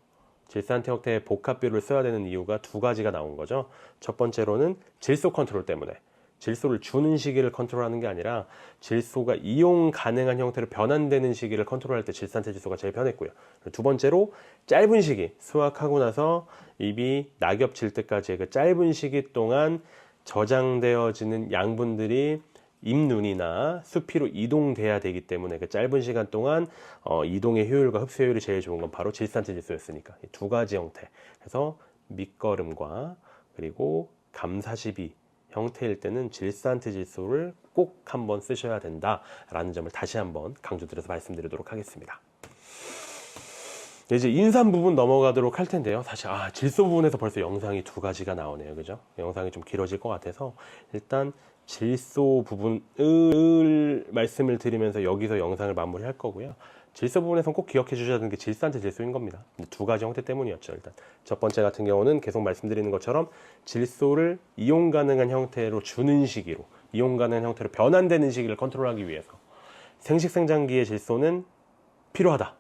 질산태 형태의 복합비료를 써야 되는 이유가 두 가지가 나온 거죠. 첫 번째로는 질소 컨트롤 때문에, 질소를 주는 시기를 컨트롤하는 게 아니라 질소가 이용 가능한 형태로 변환되는 시기를 컨트롤할 때 질산태 질소가 제일 편했고요. 두 번째로 짧은 시기, 수확하고 나서 잎이 낙엽 질 때까지의 그 짧은 시기 동안 저장되어지는 양분들이 잎눈이나 수피로 이동돼야 되기 때문에 그 짧은 시간 동안 이동의 효율과 흡수 효율이 제일 좋은 건 바로 질산태 질소였으니까 이 두 가지 형태. 그래서 밑거름과 그리고 감사시비 형태일 때는 질산태 질소를 꼭 한번 쓰셔야 된다라는 점을 다시 한번 강조드려서 말씀드리도록 하겠습니다. 이제 인산 부분 넘어가도록 할 텐데요. 사실 질소 부분에서 벌써 영상이 두 가지가 나오네요. 그죠? 영상이 좀 길어질 것 같아서 일단 질소 부분을 말씀을 드리면서 여기서 영상을 마무리할 거고요. 질소 부분에서는 꼭 기억해 주셔야 되는 게 질산태 질소인 겁니다. 두 가지 형태 때문이었죠. 일단 첫 번째 같은 경우는 계속 말씀드리는 것처럼 질소를 이용 가능한 형태로 주는 시기로, 이용 가능한 형태로 변환되는 시기를 컨트롤하기 위해서 생식생장기의 질소는 필요하다.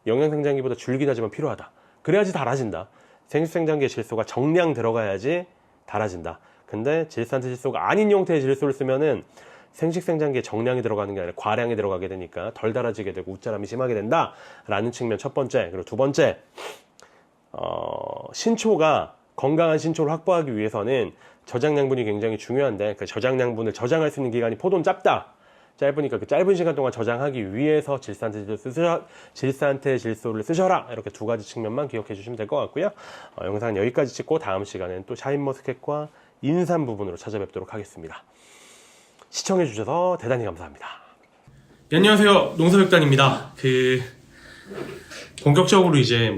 영양생장기보다 줄긴 하지만 필요하다. 그래야지 달아진다. 생식생장기의 질소가 정량 들어가야지 달아진다. 근데 질산태 질소가 아닌 형태의 질소를 쓰면은 생식생장기에 정량이 들어가는 게 아니라 과량이 들어가게 되니까 덜 달아지게 되고 웃자람이 심하게 된다라는 측면 첫 번째. 그리고 두 번째, 신초가 건강한 신초를 확보하기 위해서는 저장 양분이 굉장히 중요한데 그 저장 양분을 저장할 수 있는 기간이 포도는 짧으니까 그 짧은 시간 동안 저장하기 위해서 질산태 질소를 쓰셔라. 이렇게 두 가지 측면만 기억해 주시면 될 것 같고요. 영상은 여기까지 찍고 다음 시간에는 또 샤인머스켓과 인산 부분으로 찾아뵙도록 하겠습니다. 시청해 주셔서 대단히 감사합니다. 네, 안녕하세요. 농사백단입니다. 본격적으로 이제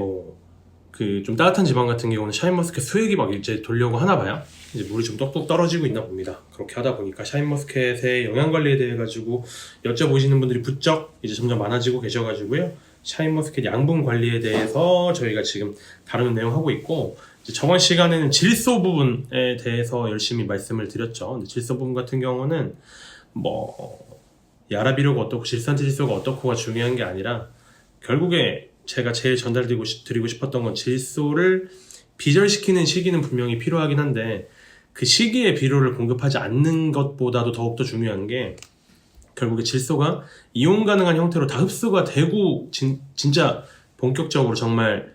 좀 따뜻한 지방 같은 경우는 샤인머스켓 수액이 막 이제 돌려고 하나 봐요. 이제 물이 좀 똑똑 떨어지고 있나 봅니다. 그렇게 하다 보니까 샤인머스켓의 영양 관리에 대해 가지고 여쭤보시는 분들이 부쩍 이제 점점 많아지고 계셔가지고요. 샤인머스켓 양분 관리에 대해서 저희가 지금 다루는 내용 하고 있고, 이제 저번 시간에는 질소 부분에 대해서 열심히 말씀을 드렸죠. 근데 질소 부분 같은 경우는 뭐 야라비료가 어떻고 질산질소가 어떻고가 중요한 게 아니라 결국에 제가 제일 드리고 싶었던 건 질소를 비절시키는 시기는 분명히 필요하긴 한데 그 시기에 비료를 공급하지 않는 것보다도 더욱더 중요한 게 결국에 질소가 이온 가능한 형태로 다 흡수가 되고 진짜 본격적으로 정말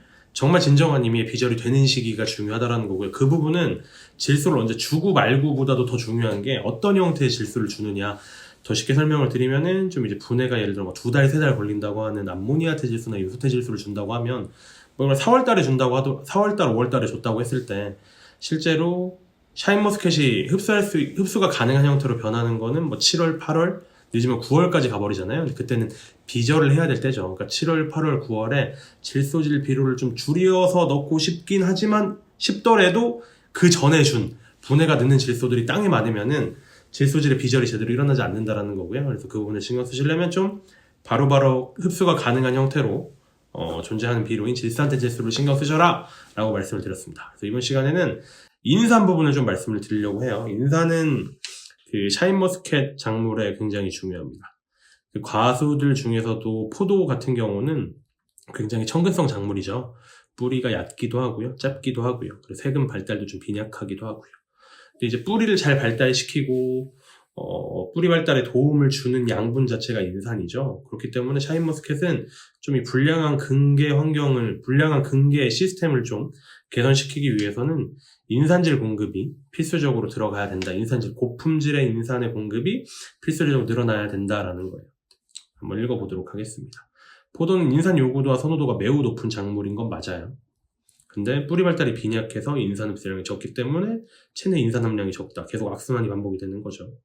진정한 의미의 비절이 되는 시기가 중요하다라는 거고요. 그 부분은 질소를 언제 주고 말고보다도 더 중요한 게 어떤 형태의 질소를 주느냐. 더 쉽게 설명을 드리면은 좀 이제 분해가 예를 들어 뭐 2달, 3달 걸린다고 하는 암모니아태 질소나 요소태 질소를 준다고 하면 뭐 4월 달에 준다고 하도 4월 달, 5월 달에 줬다고 했을 때 실제로 샤인머스켓이 흡수가 가능한 형태로 변하는 거는 뭐 7월, 8월, 늦으면 9월까지 가버리잖아요. 근데 그때는 비절을 해야 될 때죠. 그러니까 7월, 8월, 9월에 질소질 비료를 좀 줄여서 넣고 싶긴 하지만 싶더라도 그 전에 준 분해가 늦는 질소들이 땅에 많으면은 질소질의 비절이 제대로 일어나지 않는다라는 거고요. 그래서 그 부분을 신경 쓰시려면 좀 바로바로 흡수가 가능한 형태로 존재하는 비료인 질산태 질소를 신경 쓰셔라 라고 말씀을 드렸습니다. 그래서 이번 시간에는 인산 부분을 좀 말씀을 드리려고 해요. 인산은 그 샤인머스켓 작물에 굉장히 중요합니다. 그 과수들 중에서도 포도 같은 경우는 굉장히 청근성 작물이죠. 뿌리가 얕기도 하고요. 짧기도 하고요. 그래서 세금 발달도 좀 빈약하기도 하고요. 근데 이제 뿌리를 잘 발달시키고 뿌리 발달에 도움을 주는 양분 자체가 인산이죠. 그렇기 때문에 샤인머스켓은 좀 이 불량한 근계 시스템을 좀 개선시키기 위해서는 인산질 공급이 필수적으로 들어가야 된다. 고품질의 인산의 공급이 필수적으로 늘어나야 된다라는 거예요. 한번 읽어보도록 하겠습니다. 포도는 인산 요구도와 선호도가 매우 높은 작물인 건 맞아요. 근데 뿌리 발달이 빈약해서 인산 흡수량이 적기 때문에 체내 인산 함량이 적다. 계속 악순환이 반복이 되는 거죠.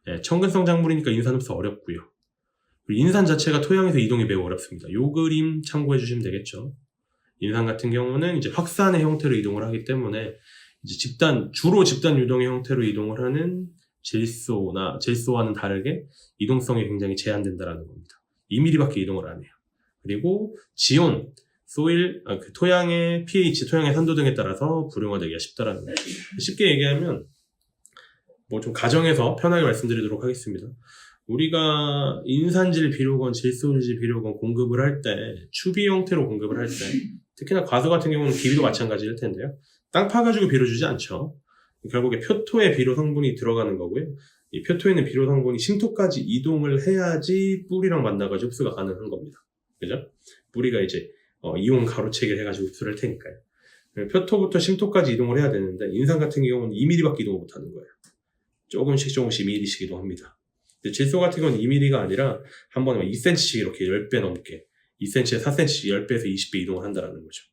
네, 청근성 작물이니까 인산 흡수 어렵고요. 그리고 인산 자체가 토양에서 이동이 매우 어렵습니다. 요 그림 참고해 주시면 되겠죠. 인산 같은 경우는 이제 확산의 형태로 이동을 하기 때문에 이제 주로 집단 유동의 형태로 이동을 하는 질소와는 다르게 이동성이 굉장히 제한된다라는 겁니다. 2mm밖에 이동을 안 해요. 그리고 지온, 그 토양의 pH, 토양의 산도 등에 따라서 불용화되기가 쉽다라는 거예요. 쉽게 얘기하면 뭐 좀 가정에서 편하게 말씀드리도록 하겠습니다. 우리가 인산질 비료건 질소질 비료건 공급을 할 때, 추비 형태로 공급을 할 때, 특히나 과수 같은 경우는 기비도 마찬가지일 텐데요. 땅 파가지고 비료 주지 않죠. 결국에 표토에 비료 성분이 들어가는 거고요. 이 표토에 있는 비료 성분이 심토까지 이동을 해야지 뿌리랑 만나가지고 흡수가 가능한 겁니다. 그죠? 뿌리가 이제 이온 가로채기를 해가지고 흡수를 할 테니까요. 표토부터 심토까지 이동을 해야 되는데 인산 같은 경우는 2mm밖에 이동을 못하는 거예요. 조금씩 2mm씩 이동합니다. 질소 같은 경우는 2mm가 아니라 한 번에 2cm씩 이렇게 10배 넘게 2cm에 4cm씩 10배에서 20배 이동을 한다라는 거죠.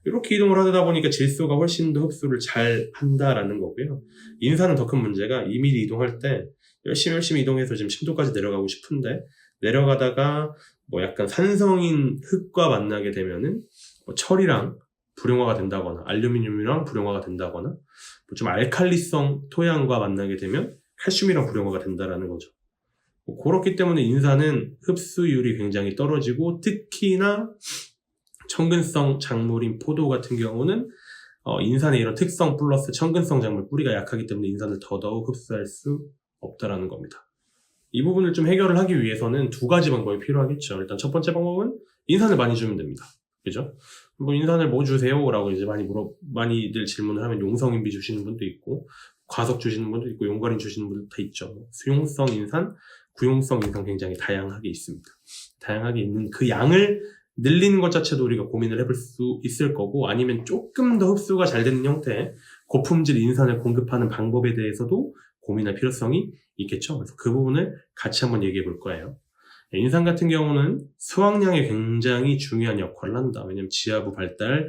이렇게 이동을 하다 보니까 질소가 훨씬 더 흡수를 잘 한다라는 거고요. 인산은 더 큰 문제가 2mm 이동할 때 열심히 이동해서 지금 심도까지 내려가고 싶은데 내려가다가 뭐 약간 산성인 흙과 만나게 되면은 뭐 철이랑 불용화가 된다거나 알루미늄이랑 불용화가 된다거나 뭐 좀 알칼리성 토양과 만나게 되면 칼슘이랑 불용화가 된다라는 거죠. 그렇기 때문에 인산은 흡수율이 굉장히 떨어지고 특히나 청근성 작물인 포도 같은 경우는 인산의 이런 특성 플러스 청근성 작물 뿌리가 약하기 때문에 인산을 더더욱 흡수할 수 없다라는 겁니다. 이 부분을 좀 해결을 하기 위해서는 두 가지 방법이 필요하겠죠. 일단 첫 번째 방법은 인산을 많이 주면 됩니다. 그죠? 뭐 인산을 뭐 주세요? 라고 이제 많이들 질문을 하면 용성인비 주시는 분도 있고 과석 주시는 분도 있고 용과린 주시는 분도 다 있죠. 수용성 인산, 구용성 인산 굉장히 다양하게 있습니다. 다양하게 있는 그 양을 늘리는 것 자체도 우리가 고민을 해볼 수 있을 거고 아니면 조금 더 흡수가 잘 되는 형태의 고품질 인산을 공급하는 방법에 대해서도 고민할 필요성이 있겠죠. 그래서 그 부분을 같이 한번 얘기해 볼 거예요. 인산 같은 경우는 수확량에 굉장히 중요한 역할을 한다. 왜냐하면 지하부 발달에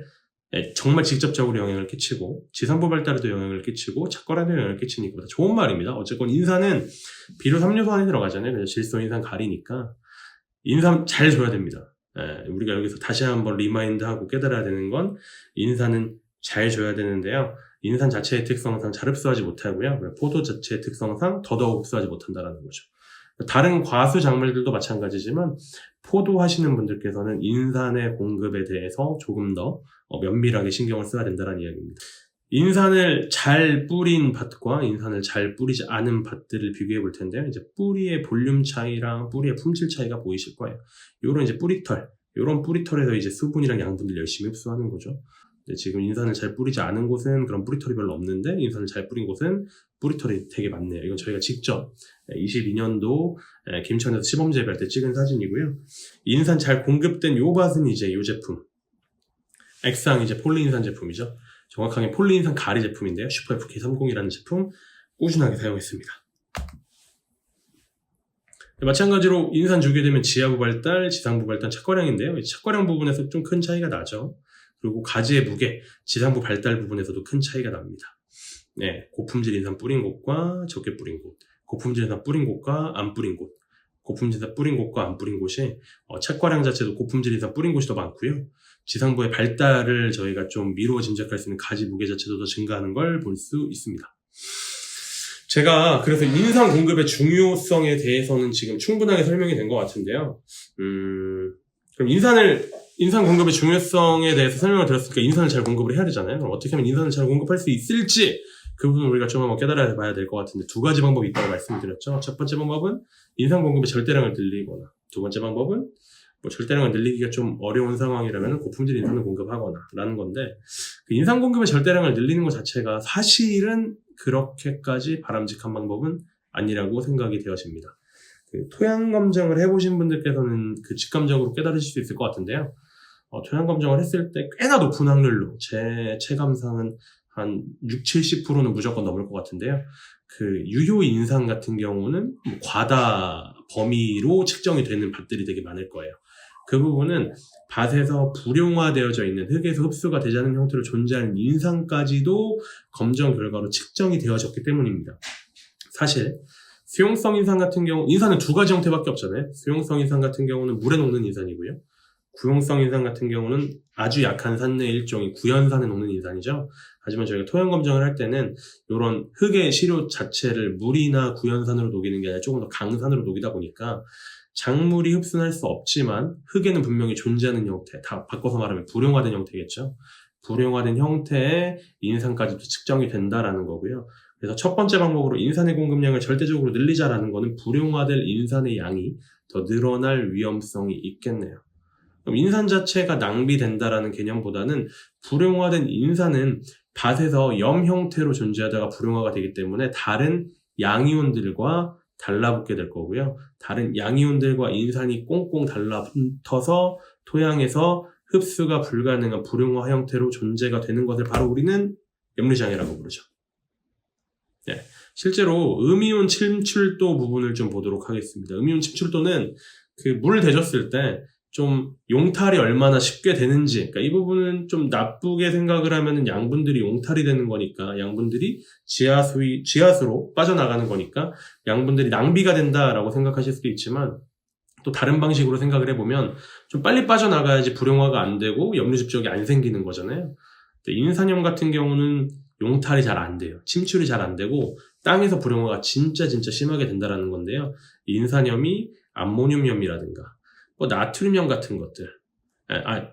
정말 직접적으로 영향을 끼치고 지상부 발달에도 영향을 끼치고 착과에도 영향을 끼치니까 좋은 말입니다. 어쨌건 인산은 비료 3요소 안에 들어가잖아요. 그래서 질소, 인산, 가리니까 인산 잘 줘야 됩니다. 우리가 여기서 다시 한번 리마인드하고 깨달아야 되는 건 인산은 잘 줘야 되는데요. 인산 자체의 특성상 잘 흡수하지 못하고요. 포도 자체의 특성상 더더욱 흡수하지 못한다는 거죠. 다른 과수 작물들도 마찬가지지만 포도하시는 분들께서는 인산의 공급에 대해서 조금 더 면밀하게 신경을 써야 된다는 이야기입니다. 인산을 잘 뿌린 밭과 인산을 잘 뿌리지 않은 밭들을 비교해 볼 텐데요. 이제 뿌리의 볼륨 차이랑 뿌리의 품질 차이가 보이실 거예요. 요런 이제 뿌리털, 요런 뿌리털에서 이제 수분이랑 양분들 열심히 흡수하는 거죠. 근데 지금 인산을 잘 뿌리지 않은 곳은 그런 뿌리털이 별로 없는데 인산을 잘 뿌린 곳은 뿌리털이 되게 많네요. 이건 저희가 직접 22년도 김천에서 시범 재배할 때 찍은 사진이고요. 인산 잘 공급된 요 밭은 이제 요 제품. 액상 이제 폴리인산 제품이죠. 정확하게 폴리인산 가리 제품인데요. 슈퍼FK30이라는 제품 꾸준하게 사용했습니다. 마찬가지로 인산 주게 되면 지하부 발달, 지상부 발달 착과량인데요. 착과량 부분에서 좀 큰 차이가 나죠. 그리고 가지의 무게, 지상부 발달 부분에서도 큰 차이가 납니다. 네, 고품질 인산 뿌린 곳과 적게 뿌린 곳, 고품질 인산 뿌린 곳과 안 뿌린 곳, 고품질 인산 뿌린 곳과 안 뿌린 곳이 착과량 자체도 고품질 인산 뿌린 곳이 더 많고요. 지상부의 발달을 저희가 좀 미루어 짐작할 수 있는 가지 무게 자체도 더 증가하는 걸 볼 수 있습니다. 제가 그래서 인산 공급의 중요성에 대해서는 지금 충분하게 설명이 된 것 같은데요. 그럼 인산 공급의 중요성에 대해서 설명을 드렸으니까 인산을 잘 공급을 해야 되잖아요. 그럼 어떻게 하면 인산을 잘 공급할 수 있을지 그 부분을 우리가 좀 한번 깨달아 봐야 될 것 같은데 두 가지 방법이 있다고 말씀드렸죠. 첫 번째 방법은 인산 공급의 절대량을 늘리거나 두 번째 방법은 절대량을 늘리기가 좀 어려운 상황이라면 고품질 인산을 공급하거나 라는 건데 그 인산 공급의 절대량을 늘리는 것 자체가 사실은 그렇게까지 바람직한 방법은 아니라고 생각이 되어집니다. 그 토양 검정을 해보신 분들께서는 그 직감적으로 깨달으실 수 있을 것 같은데요. 토양 검정을 했을 때 꽤나 높은 확률로 제 체감상은 한 60-70%는 무조건 넘을 것 같은데요. 그 유효 인산 같은 경우는 과다 범위로 측정이 되는 밭들이 되게 많을 거예요. 그 부분은 밭에서 불용화되어져 있는 흙에서 흡수가 되지 않은 형태로 존재하는 인산까지도 검정 결과로 측정이 되어졌기 때문입니다. 사실 수용성 인산 같은 경우, 인산은 두 가지 형태밖에 없잖아요. 수용성 인산 같은 경우는 물에 녹는 인산이고요. 구용성 인산 같은 경우는 아주 약한 산의 일종이 구연산에 녹는 인산이죠. 하지만 저희가 토양 검정을 할 때는 이런 흙의 시료 자체를 물이나 구연산으로 녹이는 게 아니라 조금 더 강산으로 녹이다 보니까 작물이 흡수할 수 없지만 흙에는 분명히 존재하는 형태, 다 바꿔서 말하면 불용화된 형태겠죠. 불용화된 형태의 인산까지도 측정이 된다라는 거고요. 그래서 첫 번째 방법으로 인산의 공급량을 절대적으로 늘리자라는 거는 불용화될 인산의 양이 더 늘어날 위험성이 있겠네요. 그럼 인산 자체가 낭비된다라는 개념보다는 불용화된 인산은 밭에서 염 형태로 존재하다가 불용화가 되기 때문에 다른 양이온들과 달라붙게 될 거고요. 다른 양이온들과 인산이 꽁꽁 달라붙어서 토양에서 흡수가 불가능한 불용화 형태로 존재가 되는 것을 바로 우리는 염류장애라고 부르죠. 네, 실제로 음이온 침출도 부분을 좀 보도록 하겠습니다. 음이온 침출도는 그 물 대줬을 때 좀 용탈이 얼마나 쉽게 되는지, 그러니까 이 부분은 좀 나쁘게 생각을 하면은 양분들이 용탈이 되는 거니까, 양분들이 지하수로 빠져나가는 거니까 양분들이 낭비가 된다라고 생각하실 수도 있지만, 또 다른 방식으로 생각을 해보면 좀 빨리 빠져나가야지 불용화가 안 되고 염류집적이 안 생기는 거잖아요. 인산염 같은 경우는 용탈이 잘 안 돼요. 침출이 잘 안 되고 땅에서 불용화가 진짜 심하게 된다라는 건데요. 인산염이 암모늄염이라든가 나트륨염 같은 것들,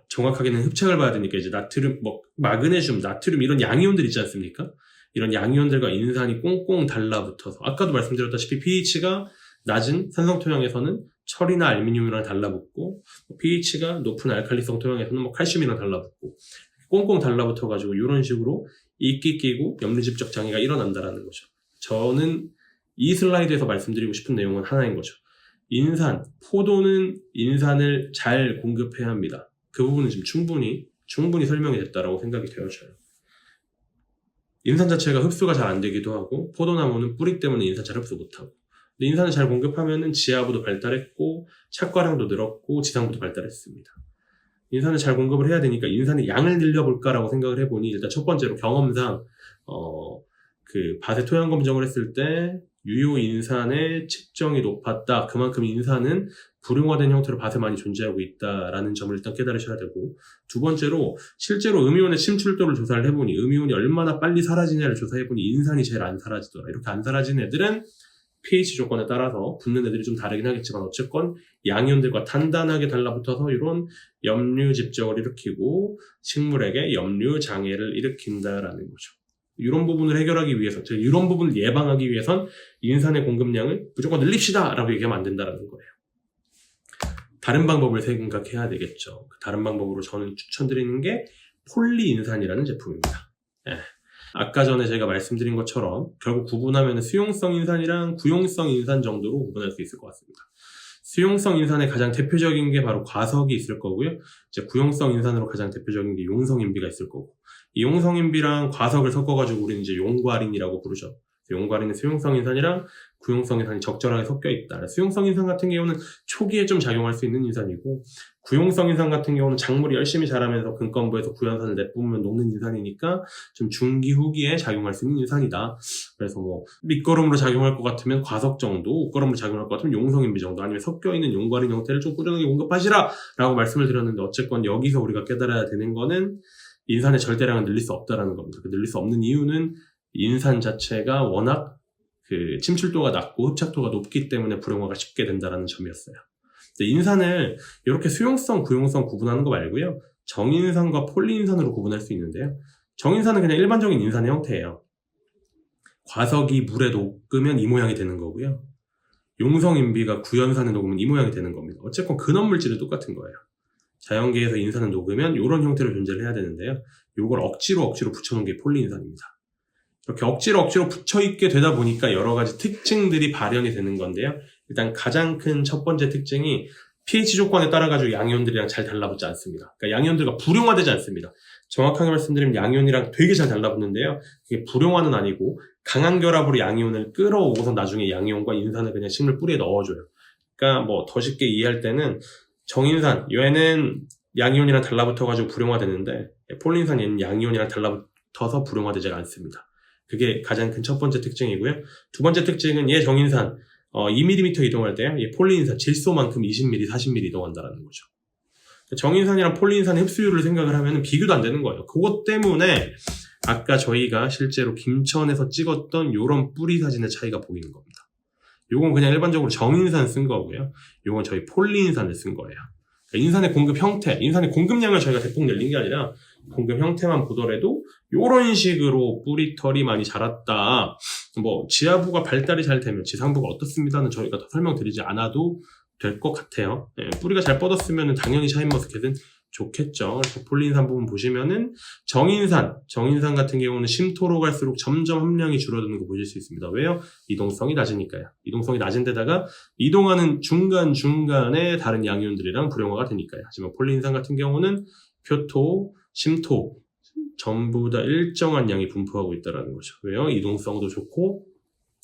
정확하게는 흡착을 봐야 되니까 이제 나트륨, 마그네슘, 나트륨 이런 양이온들 있지 않습니까? 이런 양이온들과 인산이 꽁꽁 달라붙어서 아까도 말씀드렸다시피 pH가 낮은 산성 토양에서는 철이나 알루미늄이랑 달라붙고 pH가 높은 알칼리성 토양에서는 칼슘이랑 달라붙고 꽁꽁 달라붙어가지고 이런 식으로 이끼 끼고 염류집적 장애가 일어난다라는 거죠. 저는 이 슬라이드에서 말씀드리고 싶은 내용은 하나인 거죠. 포도는 인산을 잘 공급해야 합니다. 그 부분은 지금 충분히 설명이 됐다라고 생각이 되어져요. 인산 자체가 흡수가 잘 안 되기도 하고 포도나무는 뿌리 때문에 인산 잘 흡수 못하고 근데 인산을 잘 공급하면은 지하부도 발달했고 착과량도 늘었고 지상부도 발달했습니다. 인산을 잘 공급을 해야 되니까 인산의 양을 늘려볼까라고 생각을 해보니 일단 첫 번째로 경험상 그 밭에 토양 검정을 했을 때 유효 인산의 측정이 높았다. 그만큼 인산은 불용화된 형태로 밭에 많이 존재하고 있다라는 점을 일단 깨달으셔야 되고 두 번째로 실제로 음이온의 침출도를 조사를 해보니 음이온이 얼마나 빨리 사라지냐를 조사해보니 인산이 제일 안 사라지더라. 이렇게 안 사라진 애들은 pH 조건에 따라서 붙는 애들이 좀 다르긴 하겠지만 어쨌건 양이온들과 단단하게 달라붙어서 이런 염류 집적을 일으키고 식물에게 염류 장애를 일으킨다라는 거죠. 이런 부분을 해결하기 위해서, 즉 이런 부분을 예방하기 위해선 인산의 공급량을 무조건 늘립시다 라고 얘기하면 안 된다는 거예요. 다른 방법을 생각해야 되겠죠. 다른 방법으로 저는 추천드리는 게 폴리인산이라는 제품입니다. 예. 아까 전에 제가 말씀드린 것처럼 결국 구분하면 수용성 인산이랑 구용성 인산 정도로 구분할 수 있을 것 같습니다. 수용성 인산의 가장 대표적인 게 바로 과석이 있을 거고요. 이제 구용성 인산으로 가장 대표적인 게 용성인비가 있을 거고, 이 용성인비랑 과석을 섞어가지고 우리는 이제 용과린이라고 부르죠. 용과린은 수용성 인산이랑 구용성 인산이 적절하게 섞여 있다. 수용성 인산 같은 경우는 초기에 좀 작용할 수 있는 인산이고, 구용성 인산 같은 경우는 작물이 열심히 자라면서 근권부에서 구연산을 내뿜으면 녹는 인산이니까 좀 중기 후기에 작용할 수 있는 인산이다. 그래서 뭐 밑거름으로 작용할 것 같으면 과석 정도, 옷거름으로 작용할 것 같으면 용성인비 정도, 아니면 섞여 있는 용과린 형태를 좀 꾸준하게 공급하시라 라고 말씀을 드렸는데, 어쨌건 여기서 우리가 깨달아야 되는 거는 인산의 절대량을 늘릴 수 없다라는 겁니다. 늘릴 수 없는 이유는 인산 자체가 워낙 그 침출도가 낮고 흡착도가 높기 때문에 불용화가 쉽게 된다는 점이었어요. 인산을 이렇게 수용성, 구용성 구분하는 거 말고요, 정인산과 폴리인산으로 구분할 수 있는데요. 정인산은 그냥 일반적인 인산의 형태예요. 과석이 물에 녹으면 이 모양이 되는 거고요. 용성인비가 구연산에 녹으면 이 모양이 되는 겁니다. 어쨌건 근원물질은 똑같은 거예요. 자연계에서 인산은 녹으면 이런 형태로 존재를 해야 되는데요. 이걸 억지로 붙여놓은 게 폴리인산입니다. 이렇게 억지로 붙여있게 되다 보니까 여러 가지 특징들이 발현이 되는 건데요. 일단 가장 큰 첫 번째 특징이 pH 조건에 따라가지고 양이온들이랑 잘 달라붙지 않습니다. 그러니까 양이온들과 불용화되지 않습니다. 정확하게 말씀드리면 양이온이랑 되게 잘 달라붙는데요. 그게 불용화는 아니고 강한 결합으로 양이온을 끌어오고서 나중에 양이온과 인산을 그냥 식물 뿌리에 넣어줘요. 그러니까 뭐 더 쉽게 이해할 때는 정인산, 얘는 양이온이랑 달라붙어가지고 불용화되는데, 폴리인산 얘는 양이온이랑 달라붙어서 불용화되지가 않습니다. 그게 가장 큰 첫 번째 특징이고요. 두 번째 특징은 얘 정인산 2mm 이동할 때 얘 폴리인산 질소만큼 20mm, 40mm 이동한다는 거죠. 정인산이랑 폴리인산의 흡수율을 생각을 하면 비교도 안 되는 거예요. 그것 때문에 아까 저희가 실제로 김천에서 찍었던 요런 뿌리 사진의 차이가 보이는 겁니다. 요건 그냥 일반적으로 정인산 쓴 거고요. 요건 저희 폴리인산을 쓴 거예요. 그러니까 인산의 공급 형태, 인산의 공급량을 저희가 대폭 늘린 게 아니라 공급 형태만 보더라도 요런 식으로 뿌리털이 많이 자랐다. 뭐 지하부가 발달이 잘 되면 지상부가 어떻습니다는 저희가 더 설명드리지 않아도 될 것 같아요. 예, 뿌리가 잘 뻗었으면 당연히 샤인머스켓은 좋겠죠. 그래서 폴리인산 부분 보시면은 정인산 같은 경우는 심토로 갈수록 점점 함량이 줄어드는 거 보실 수 있습니다. 왜요? 이동성이 낮으니까요. 이동성이 낮은 데다가 이동하는 중간중간에 다른 양이온들이랑 불용화가 되니까요. 하지만 폴리인산 같은 경우는 표토, 심토 전부 다 일정한 양이 분포하고 있다는 거죠. 왜요? 이동성도 좋고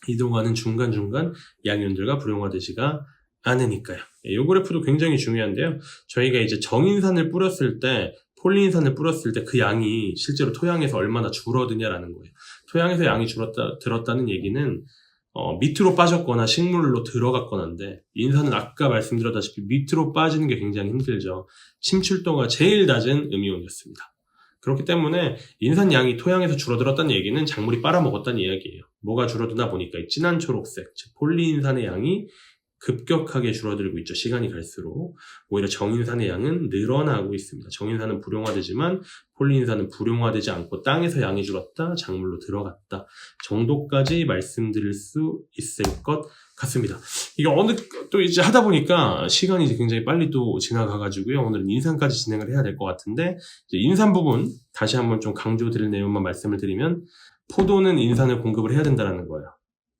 이동하는 중간중간 양이온들과 불용화되지가 않으니까요. 이 그래프도 굉장히 중요한데요. 저희가 이제 정인산을 뿌렸을 때, 폴리인산을 뿌렸을 때 그 양이 실제로 토양에서 얼마나 줄어드냐라는 거예요. 토양에서 양이 들었다는 얘기는 밑으로 빠졌거나 식물로 들어갔거나인데, 인산은 아까 말씀드렸다시피 밑으로 빠지는 게 굉장히 힘들죠. 침출도가 제일 낮은 음이온이었습니다. 그렇기 때문에 인산 양이 토양에서 줄어들었다는 얘기는 작물이 빨아먹었다는 이야기예요. 뭐가 줄어드나 보니까 이 진한 초록색, 즉 폴리인산의 양이 급격하게 줄어들고 있죠. 시간이 갈수록. 오히려 정인산의 양은 늘어나고 있습니다. 정인산은 불용화되지만 폴리인산은 불용화되지 않고 땅에서 양이 줄었다, 작물로 들어갔다 정도까지 말씀드릴 수 있을 것 같습니다. 이게 또 이제 하다 보니까 시간이 이제 굉장히 빨리 또 지나가가지고요. 오늘은 인산까지 진행을 해야 될 것 같은데, 이제 인산 부분 다시 한번 좀 강조드릴 내용만 말씀을 드리면, 포도는 인산을 공급을 해야 된다는 거예요.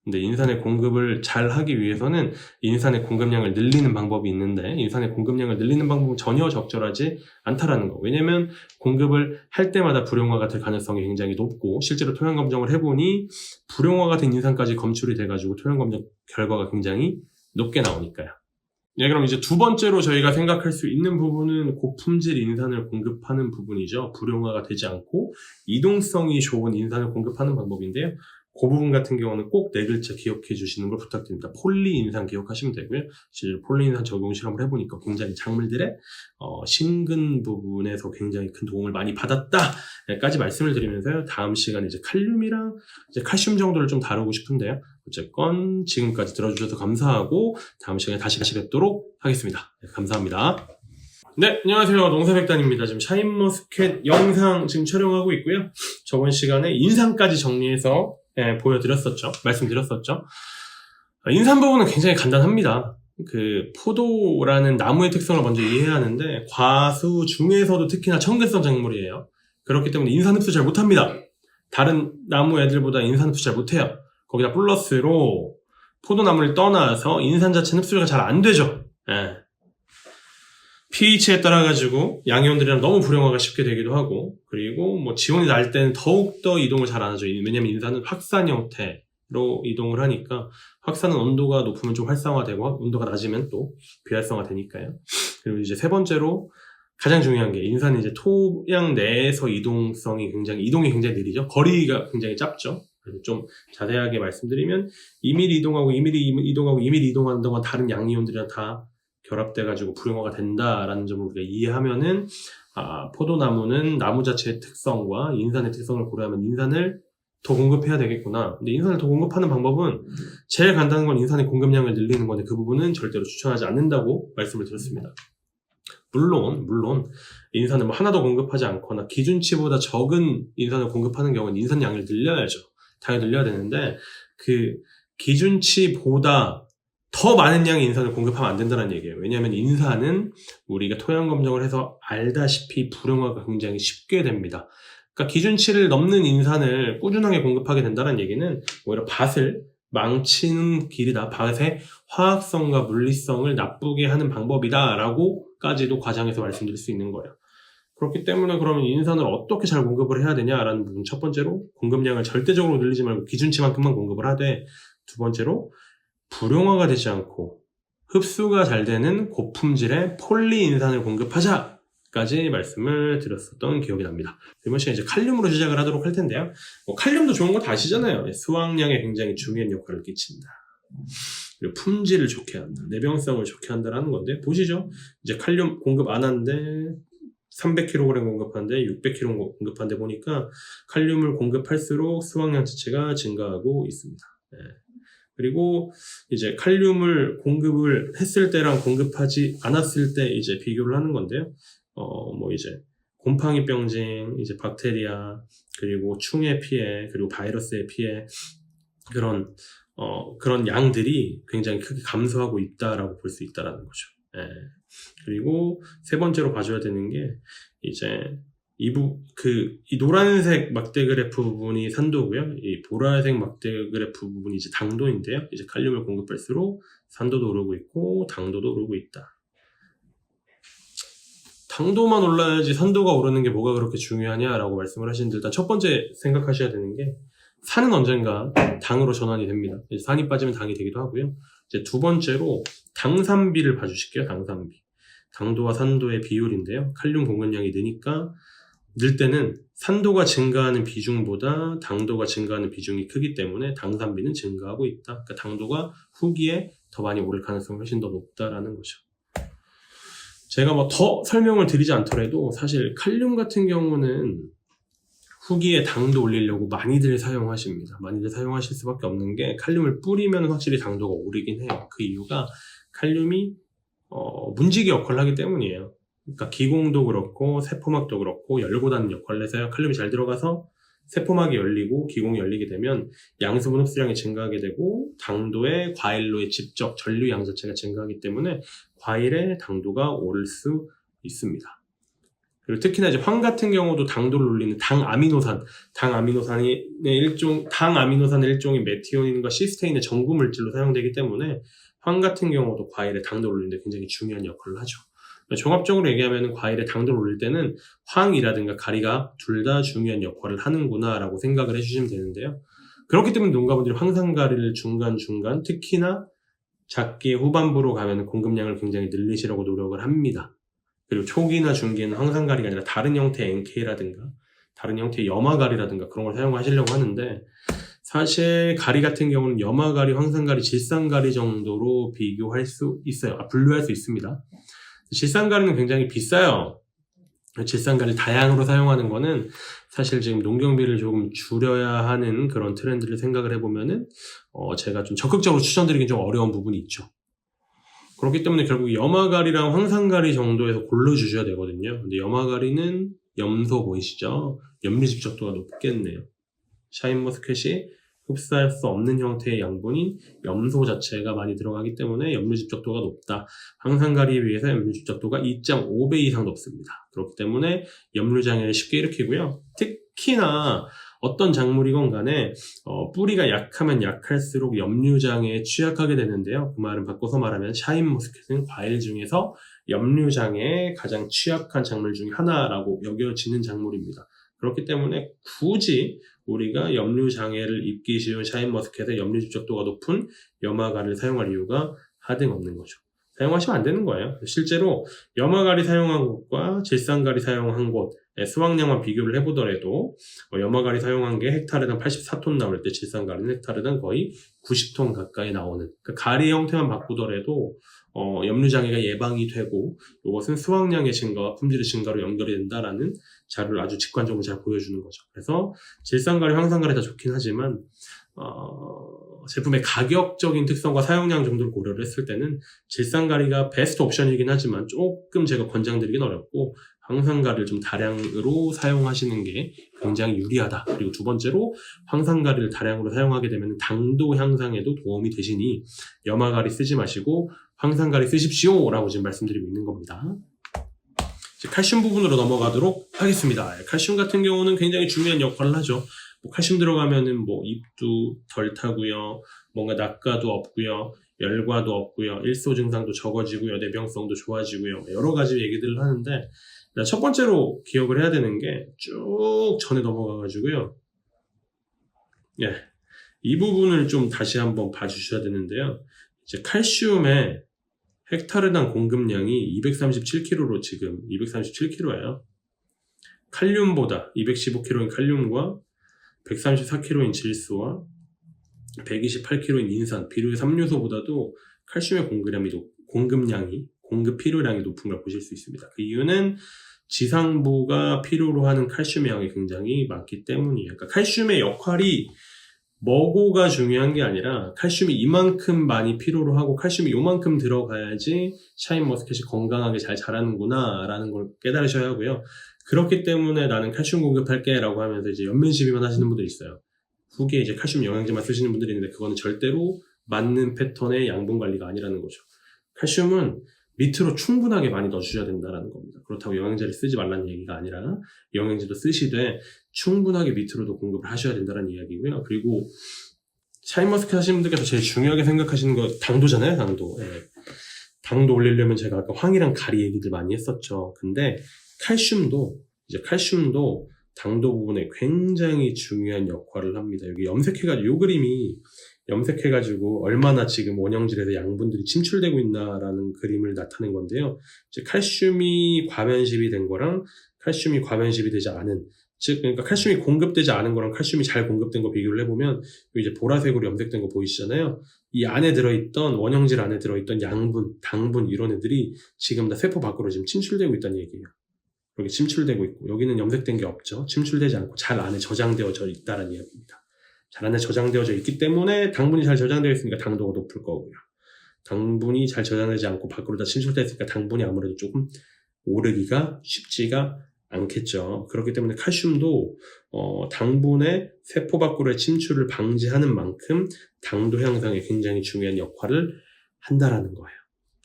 근데 인산의 공급을 잘 하기 위해서는 인산의 공급량을 늘리는 방법이 있는데, 인산의 공급량을 늘리는 방법은 전혀 적절하지 않다라는 거. 왜냐면 공급을 할 때마다 불용화가 될 가능성이 굉장히 높고, 실제로 토양 검정을 해보니 불용화가 된 인산까지 검출이 돼가지고 토양 검정 결과가 굉장히 높게 나오니까요. 네, 그럼 이제 두 번째로 저희가 생각할 수 있는 부분은 고품질 인산을 공급하는 부분이죠. 불용화가 되지 않고 이동성이 좋은 인산을 공급하는 방법인데요. 그 부분 같은 경우는 꼭 네 글자 기억해 주시는 걸 부탁드립니다. 폴리인산 기억하시면 되고요. 실제로 폴리인산 적용 실험을 해보니까 굉장히 작물들의 심근 부분에서 굉장히 큰 도움을 많이 받았다까지 말씀을 드리면서요. 다음 시간에 이제 칼륨이랑 이제 칼슘 정도를 좀 다루고 싶은데요. 어쨌건 지금까지 들어주셔서 감사하고 다음 시간에 다시 뵙도록 하겠습니다. 네, 감사합니다. 네, 안녕하세요. 농사백단입니다. 지금 샤인머스켓 영상 지금 촬영하고 있고요. 저번 시간에 인삼까지 정리해서 보여드렸었죠. 말씀드렸었죠. 인삼 부분은 굉장히 간단합니다. 그 포도라는 나무의 특성을 먼저 이해해야 하는데 과수 중에서도 특히나 청근성 작물이에요. 그렇기 때문에 인산 흡수 잘 못합니다. 다른 나무 애들보다 인산 흡수 잘 못해요. 거기다 플러스로 포도나무를 떠나서 인산 자체는 흡수가 잘 안 되죠. pH에 따라 가지고 양이온들이랑 너무 불용화가 쉽게 되기도 하고, 그리고 뭐 지온이 날 때는 더욱더 이동을 잘 안 하죠. 왜냐면 인산은 확산 형태로 이동을 하니까, 확산은 온도가 높으면 좀 활성화되고 온도가 낮으면 또 비활성화 되니까요. 그리고 이제 세 번째로 가장 중요한 게 인산은 이제 토양 내에서 이동이 굉장히 느리죠. 거리가 굉장히 짧죠. 그래서 좀 자세하게 말씀드리면 2mm 이동하고 2mm 이동하고 2mm 이동하는 동안 다른 양이온들이랑 다 결합돼가지고 불용화가 된다라는 점을 우리가 이해하면은 포도나무는 나무 자체의 특성과 인산의 특성을 고려하면 인산을 더 공급해야 되겠구나. 근데 인산을 더 공급하는 방법은 제일 간단한 건 인산의 공급량을 늘리는 건데 그 부분은 절대로 추천하지 않는다고 말씀을 드렸습니다. 물론 인산을 뭐 하나도 공급하지 않거나 기준치보다 적은 인산을 공급하는 경우는 인산량을 늘려야죠. 당연히 늘려야 되는데 그 기준치보다 더 많은 양의 인산을 공급하면 안 된다는 얘기예요. 왜냐하면 인산은 우리가 토양 검정을 해서 알다시피 불용화가 굉장히 쉽게 됩니다. 그러니까 기준치를 넘는 인산을 꾸준하게 공급하게 된다는 얘기는 오히려 밭을 망치는 길이다. 밭의 화학성과 물리성을 나쁘게 하는 방법이다라고까지도 과장해서 말씀드릴 수 있는 거예요. 그렇기 때문에 그러면 인산을 어떻게 잘 공급을 해야 되냐라는 부분, 첫 번째로 공급량을 절대적으로 늘리지 말고 기준치만큼만 공급을 하되, 두 번째로 불용화가 되지 않고 흡수가 잘 되는 고품질의 폴리인산을 공급하자까지 말씀을 드렸었던 기억이 납니다. 이번 시간에 이제 칼륨으로 시작을 하도록 할 텐데요. 칼륨도 좋은 거 다 아시잖아요. 수확량에 굉장히 중요한 역할을 끼친다. 그리고 품질을 좋게 한다. 내병성을 좋게 한다라는 건데, 보시죠. 이제 칼륨 공급 안 하는데 300kg 공급하는데 600kg 공급하는데 보니까 칼륨을 공급할수록 수확량 자체가 증가하고 있습니다. 그리고 이제 칼륨을 공급을 했을 때랑 공급하지 않았을 때 이제 비교를 하는 건데요. 뭐 이제 곰팡이병증, 이제 박테리아, 그리고 충의 피해, 그리고 바이러스의 피해, 그런 양들이 굉장히 크게 감소하고 있다라고 볼 수 있다라는 거죠. 그리고 세 번째로 봐줘야 되는 게 이제 이 노란색 막대 그래프 부분이 산도고요. 이 보라색 막대 그래프 부분이 이제 당도인데요. 이제 칼륨을 공급할수록 산도도 오르고 있고 당도도 오르고 있다. 당도만 올라야지 산도가 오르는 게 뭐가 그렇게 중요하냐라고 말씀을 하시는데, 일단 첫 번째 생각하셔야 되는 게 산은 언젠가 당으로 전환이 됩니다. 이제 산이 빠지면 당이 되기도 하고요. 이제 두 번째로 당산비를 봐주실게요. 당산비. 당도와 산도의 비율인데요. 칼륨 공급량이 느니까 늘 때는 산도가 증가하는 비중보다 당도가 증가하는 비중이 크기 때문에 당산비는 증가하고 있다. 그러니까 당도가 후기에 더 많이 오를 가능성이 훨씬 더 높다라는 거죠. 제가 뭐 더 설명을 드리지 않더라도 사실 칼륨 같은 경우는 후기에 당도 올리려고 많이들 사용하십니다. 많이들 사용하실 수밖에 없는 게, 칼륨을 뿌리면 확실히 당도가 오르긴 해요. 그 이유가 칼륨이 문지기 역할을 하기 때문이에요. 그러니까 기공도 그렇고 세포막도 그렇고 열고 닫는 역할을 해서요. 칼륨이 잘 들어가서 세포막이 열리고 기공이 열리게 되면 양수분 흡수량이 증가하게 되고 당도의 과일로의 직접 전류 양 자체가 증가하기 때문에 과일의 당도가 오를 수 있습니다. 그리고 특히나 이제 황 같은 경우도 당도를 올리는 당아미노산의 일종인 메티오닌과 시스테인의 전구 물질로 사용되기 때문에 황 같은 경우도 과일의 당도를 올리는데 굉장히 중요한 역할을 하죠. 종합적으로 얘기하면 과일의 당도를 올릴 때는 황이라든가 가리가 둘 다 중요한 역할을 하는구나 라고 생각을 해주시면 되는데요. 그렇기 때문에 농가분들이 황산가리를 중간중간, 특히나 작기 후반부로 가면 공급량을 굉장히 늘리시려고 노력을 합니다. 그리고 초기나 중기에는 황산가리가 아니라 다른 형태의 NK라든가 다른 형태의 염화가리라든가 그런 걸 사용하시려고 하는데, 사실 가리 같은 경우는 염화가리, 황산가리, 질산가리 정도로 비교할 수 있어요. 분류할 수 있습니다. 질산가리는 굉장히 비싸요. 질산가를 다량으로 사용하는 거는 사실 지금 농경비를 조금 줄여야 하는 그런 트렌드를 생각을 해보면은 제가 좀 적극적으로 추천드리긴 좀 어려운 부분이 있죠. 그렇기 때문에 결국 염화가리랑 황산가리 정도에서 골라주셔야 되거든요. 근데 염화가리는 염소 보이시죠? 염류 집적도가 높겠네요. 샤인머스켓이 흡수할 수 없는 형태의 양분인 염소 자체가 많이 들어가기 때문에 염류 집적도가 높다. 황산가리에 비해서 염류 집적도가 2.5배 이상 높습니다. 그렇기 때문에 염류장애를 쉽게 일으키고요. 특히나 어떤 작물이건 간에 뿌리가 약하면 약할수록 염류장애에 취약하게 되는데요. 그 말은 바꿔서 말하면 샤인머스켓은 과일 중에서 염류장애에 가장 취약한 작물 중에 하나라고 여겨지는 작물입니다. 그렇기 때문에 굳이 우리가 염류장애를 입기 쉬운 샤인머스켓에 염류 집적도가 높은 염화가리를 사용할 이유가 하등 없는 거죠. 사용하시면 안 되는 거예요. 실제로 염화가리 사용한 곳과 질산가리 사용한 곳의 수확량만 비교를 해보더라도 염화가리 사용한 게 헥타르당 84톤 나올 때 질산가리는 헥타르당 거의 90톤 가까이 나오는 그 가리 형태만 바꾸더라도 염류장애가 예방이 되고 이것은 수확량의 증가와 품질의 증가로 연결이 된다라는 자료를 아주 직관적으로 잘 보여주는 거죠. 그래서 질산가리, 황산가리 다 좋긴 하지만 제품의 가격적인 특성과 사용량 정도를 고려를 했을 때는 질산가리가 베스트 옵션이긴 하지만 조금 제가 권장드리긴 어렵고 황산가리를 좀 다량으로 사용하시는 게 굉장히 유리하다. 그리고 두 번째로 황산가리를 다량으로 사용하게 되면 당도 향상에도 도움이 되시니 염화가리 쓰지 마시고 황산가리 쓰십시오 라고 지금 말씀드리고 있는 겁니다. 이제 칼슘 부분으로 넘어가도록 하겠습니다. 칼슘 같은 경우는 굉장히 중요한 역할을 하죠. 칼슘 들어가면은 입도 덜 타고요, 뭔가 낙과도 없고요, 열과도 없고요, 일소 증상도 적어지고요, 내병성도 좋아지고요, 여러 가지 얘기들을 하는데 첫 번째로 기억을 해야 되는 게 쭉 전에 넘어가가지고요. 이 부분을 좀 다시 한번 봐주셔야 되는데요. 이제 칼슘의 헥타르당 공급량이 237kg로 지금 237kg예요. 칼륨보다 215kg인 칼륨과 134kg인 질소와 128kg인 인산, 비료의 3요소보다도 칼슘의 공급 필요량이 높은 걸 보실 수 있습니다. 그 이유는 지상부가 필요로 하는 칼슘의 양이 굉장히 많기 때문이에요. 그러니까 칼슘의 역할이 뭐고가 중요한 게 아니라 칼슘이 이만큼 많이 필요로 하고 칼슘이 요만큼 들어가야지 샤인머스켓이 건강하게 잘 자라는구나 라는 걸 깨달으셔야 하고요. 그렇기 때문에 나는 칼슘 공급할게 라고 하면서 이제 연면 시비만 하시는 분들이 있어요. 후기에 이제 칼슘 영양제만 쓰시는 분들이 있는데 그거는 절대로 맞는 패턴의 양분 관리가 아니라는 거죠. 칼슘은 밑으로 충분하게 많이 넣어주셔야 된다는 겁니다. 그렇다고 영양제를 쓰지 말라는 얘기가 아니라 영양제도 쓰시되 충분하게 밑으로도 공급을 하셔야 된다는 이야기고요. 그리고 샤인머스켓 하시는 분들께서 제일 중요하게 생각하시는 거 당도잖아요. 당도. 당도 올리려면 제가 아까 황이랑 가리 얘기들 많이 했었죠. 근데 칼슘도 당도 부분에 굉장히 중요한 역할을 합니다. 여기 염색해가지고 요 그림이 염색해가지고 얼마나 지금 원형질에서 양분들이 침출되고 있나라는 그림을 나타낸 건데요. 이제 칼슘이 과면십이 된 거랑 칼슘이 과면십이 되지 않은, 즉 그러니까 칼슘이 공급되지 않은 거랑 칼슘이 잘 공급된 거 비교를 해보면 이제 보라색으로 염색된 거 보이시잖아요. 이 안에 들어있던 원형질 안에 들어있던 양분, 당분 이런 애들이 지금 다 세포 밖으로 지금 침출되고 있다는 얘기예요. 이렇게 침출되고 있고 여기는 염색된 게 없죠. 침출되지 않고 잘 안에 저장되어져 있다는 이야기입니다. 잘 안에 저장되어져 있기 때문에 당분이 잘 저장되어 있으니까 당도가 높을 거고요. 당분이 잘 저장되지 않고 밖으로 다 침출되어 있으니까 당분이 아무래도 조금 오르기가 쉽지가 않겠죠. 그렇기 때문에 칼슘도 당분의 세포 밖으로의 침출을 방지하는 만큼 당도 향상에 굉장히 중요한 역할을 한다라는 거예요.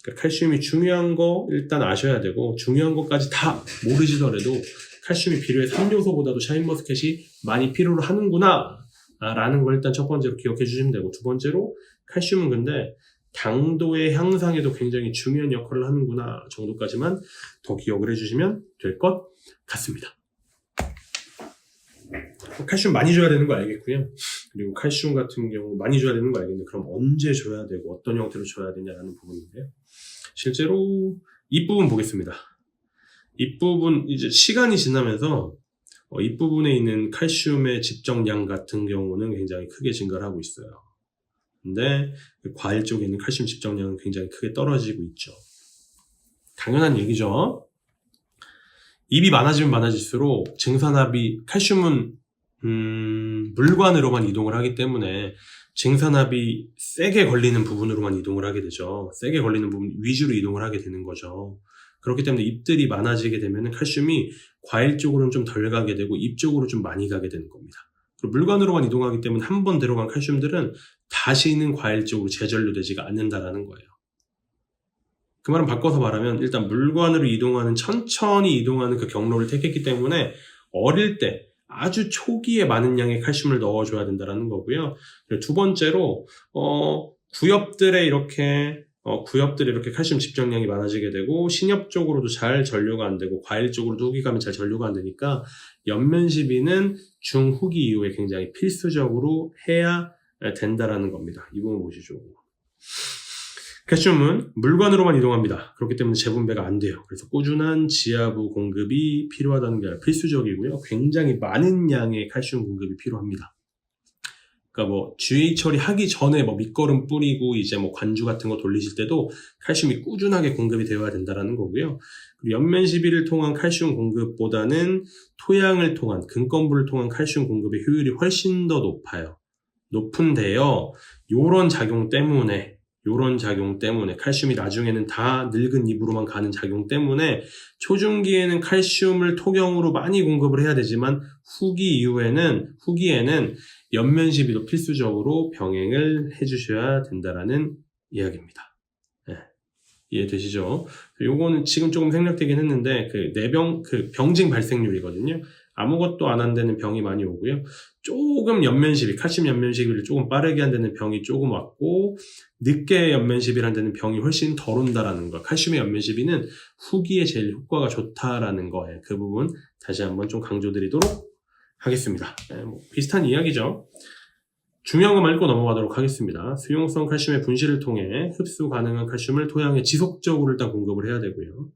그러니까 칼슘이 중요한 거 일단 아셔야 되고 중요한 것까지 다 모르시더라도 칼슘이 비료의 3요소보다도 샤인머스켓이 많이 필요로 하는구나 라는 걸 일단 첫 번째로 기억해 주시면 되고 두 번째로 칼슘은 근데 당도의 향상에도 굉장히 중요한 역할을 하는구나 정도까지만 더 기억을 해주시면 될 것 같습니다. 칼슘 많이 줘야 되는 거 알겠고요. 그리고 칼슘 같은 경우 많이 줘야 되는 거 알겠는데 그럼 언제 줘야 되고 어떤 형태로 줘야 되냐라는 부분인데요. 실제로 이 부분 보겠습니다. 이 부분 이제 시간이 지나면서 이 부분에 있는 칼슘의 집정량 같은 경우는 굉장히 크게 증가를 하고 있어요. 근데 과일 쪽에 있는 칼슘 집정량은 굉장히 크게 떨어지고 있죠. 당연한 얘기죠. 잎이 많아지면 많아질수록 증산압이 칼슘은 물관으로만 이동을 하기 때문에 증산압이 세게 걸리는 부분으로만 이동을 하게 되죠. 세게 걸리는 부분 위주로 이동을 하게 되는 거죠. 그렇기 때문에 잎들이 많아지게 되면 칼슘이 과일 쪽으로는 좀 덜 가게 되고 잎 쪽으로 좀 많이 가게 되는 겁니다. 그리고 물관으로만 이동하기 때문에 한 번 들어간 칼슘들은 다시는 과일 쪽으로 재전류되지가 않는다라는 거예요. 그 말은 바꿔서 말하면 일단 물관으로 이동하는 천천히 이동하는 그 경로를 택했기 때문에 어릴 때 아주 초기에 많은 양의 칼슘을 넣어줘야 된다는 거고요. 그리고 두 번째로 구엽들에 이렇게 칼슘 집정량이 많아지게 되고 신엽 쪽으로도 잘 전류가 안 되고 과일 쪽으로도 후기 가면 잘 전류가 안 되니까 연면12는 중후기 이후에 굉장히 필수적으로 해야 된다라는 겁니다. 이 부분 보시죠. 칼슘은 물관으로만 이동합니다. 그렇기 때문에 재분배가 안 돼요. 그래서 꾸준한 지하부 공급이 필요하다는 게 필수적이고요. 굉장히 많은 양의 칼슘 공급이 필요합니다. 그러니까 뭐 GA 처리하기 전에 뭐 밑거름 뿌리고 이제 뭐 관주 같은 거 돌리실 때도 칼슘이 꾸준하게 공급이 되어야 된다라는 거고요. 그리고 연면 시비를 통한 칼슘 공급보다는 토양을 통한 근검부를 통한 칼슘 공급의 효율이 훨씬 더 높아요. 높은데요. 요런 작용 때문에 칼슘이 나중에는 다 늙은 잎으로만 가는 작용 때문에 초중기에는 칼슘을 토경으로 많이 공급을 해야 되지만 후기에는 연면 시비도 필수적으로 병행을 해주셔야 된다라는 이야기입니다. 네, 이해되시죠? 요거는 지금 조금 생략되긴 했는데 병증 발생률이거든요. 아무것도 안 한다는 병이 많이 오고요. 조금 칼슘 연면 시비를 조금 빠르게 한다는 병이 조금 왔고 늦게 연면 시비를 한다는 병이 훨씬 덜 온다라는 거. 칼슘의 연면 시비는 후기에 제일 효과가 좋다라는 거예요. 그 부분 다시 한번 좀 강조드리도록 하겠습니다. 네, 뭐 비슷한 이야기죠. 중요한 것만 읽고 넘어가도록 하겠습니다. 수용성 칼슘의 분실을 통해 흡수 가능한 칼슘을 토양에 지속적으로 일단 공급을 해야 되고요.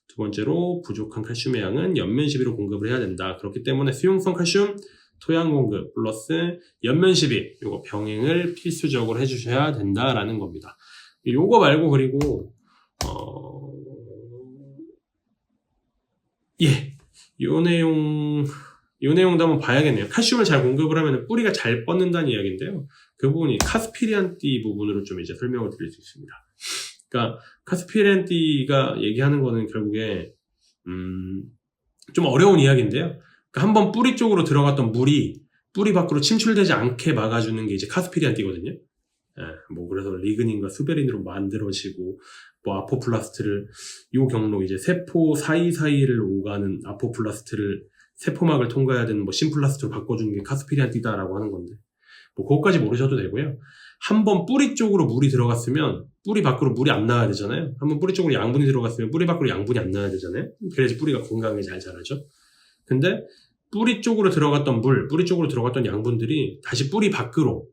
두 번째로 부족한 칼슘의 양은 연면 시비로 공급을 해야 된다. 그렇기 때문에 수용성 칼슘 토양 공급 플러스 연면 시비 요거 병행을 필수적으로 해주셔야 된다라는 겁니다. 요거 말고 그리고 요 내용도 한번 봐야겠네요. 칼슘을 잘 공급을 하면 뿌리가 잘 뻗는다는 이야기인데요. 그 부분이 카스피리안띠 부분으로 좀 이제 설명을 드릴 수 있습니다. 그러니까 카스피리안띠가 얘기하는 거는 결국에 좀 어려운 이야기인데요. 그러니까 한번 뿌리 쪽으로 들어갔던 물이 뿌리 밖으로 침출되지 않게 막아주는 게 이제 카스피리안띠거든요. 뭐 그래서 리그닌과 수베린으로 만들어지고 뭐 아포플라스트를 요 경로 이제 세포 사이사이를 오가는 아포플라스트를 세포막을 통과해야 되는 뭐 심플라스트로 바꿔주는 게 카스피리안띠다라고 하는 건데 뭐 그것까지 모르셔도 되고요. 한번 뿌리 쪽으로 물이 들어갔으면 뿌리 밖으로 물이 안 나와야 되잖아요. 한번 뿌리 쪽으로 양분이 들어갔으면 뿌리 밖으로 양분이 안 나와야 되잖아요. 그래야지 뿌리가 건강하게 잘 자라죠. 근데 뿌리 쪽으로 들어갔던 뿌리 쪽으로 들어갔던 양분들이 다시 뿌리 밖으로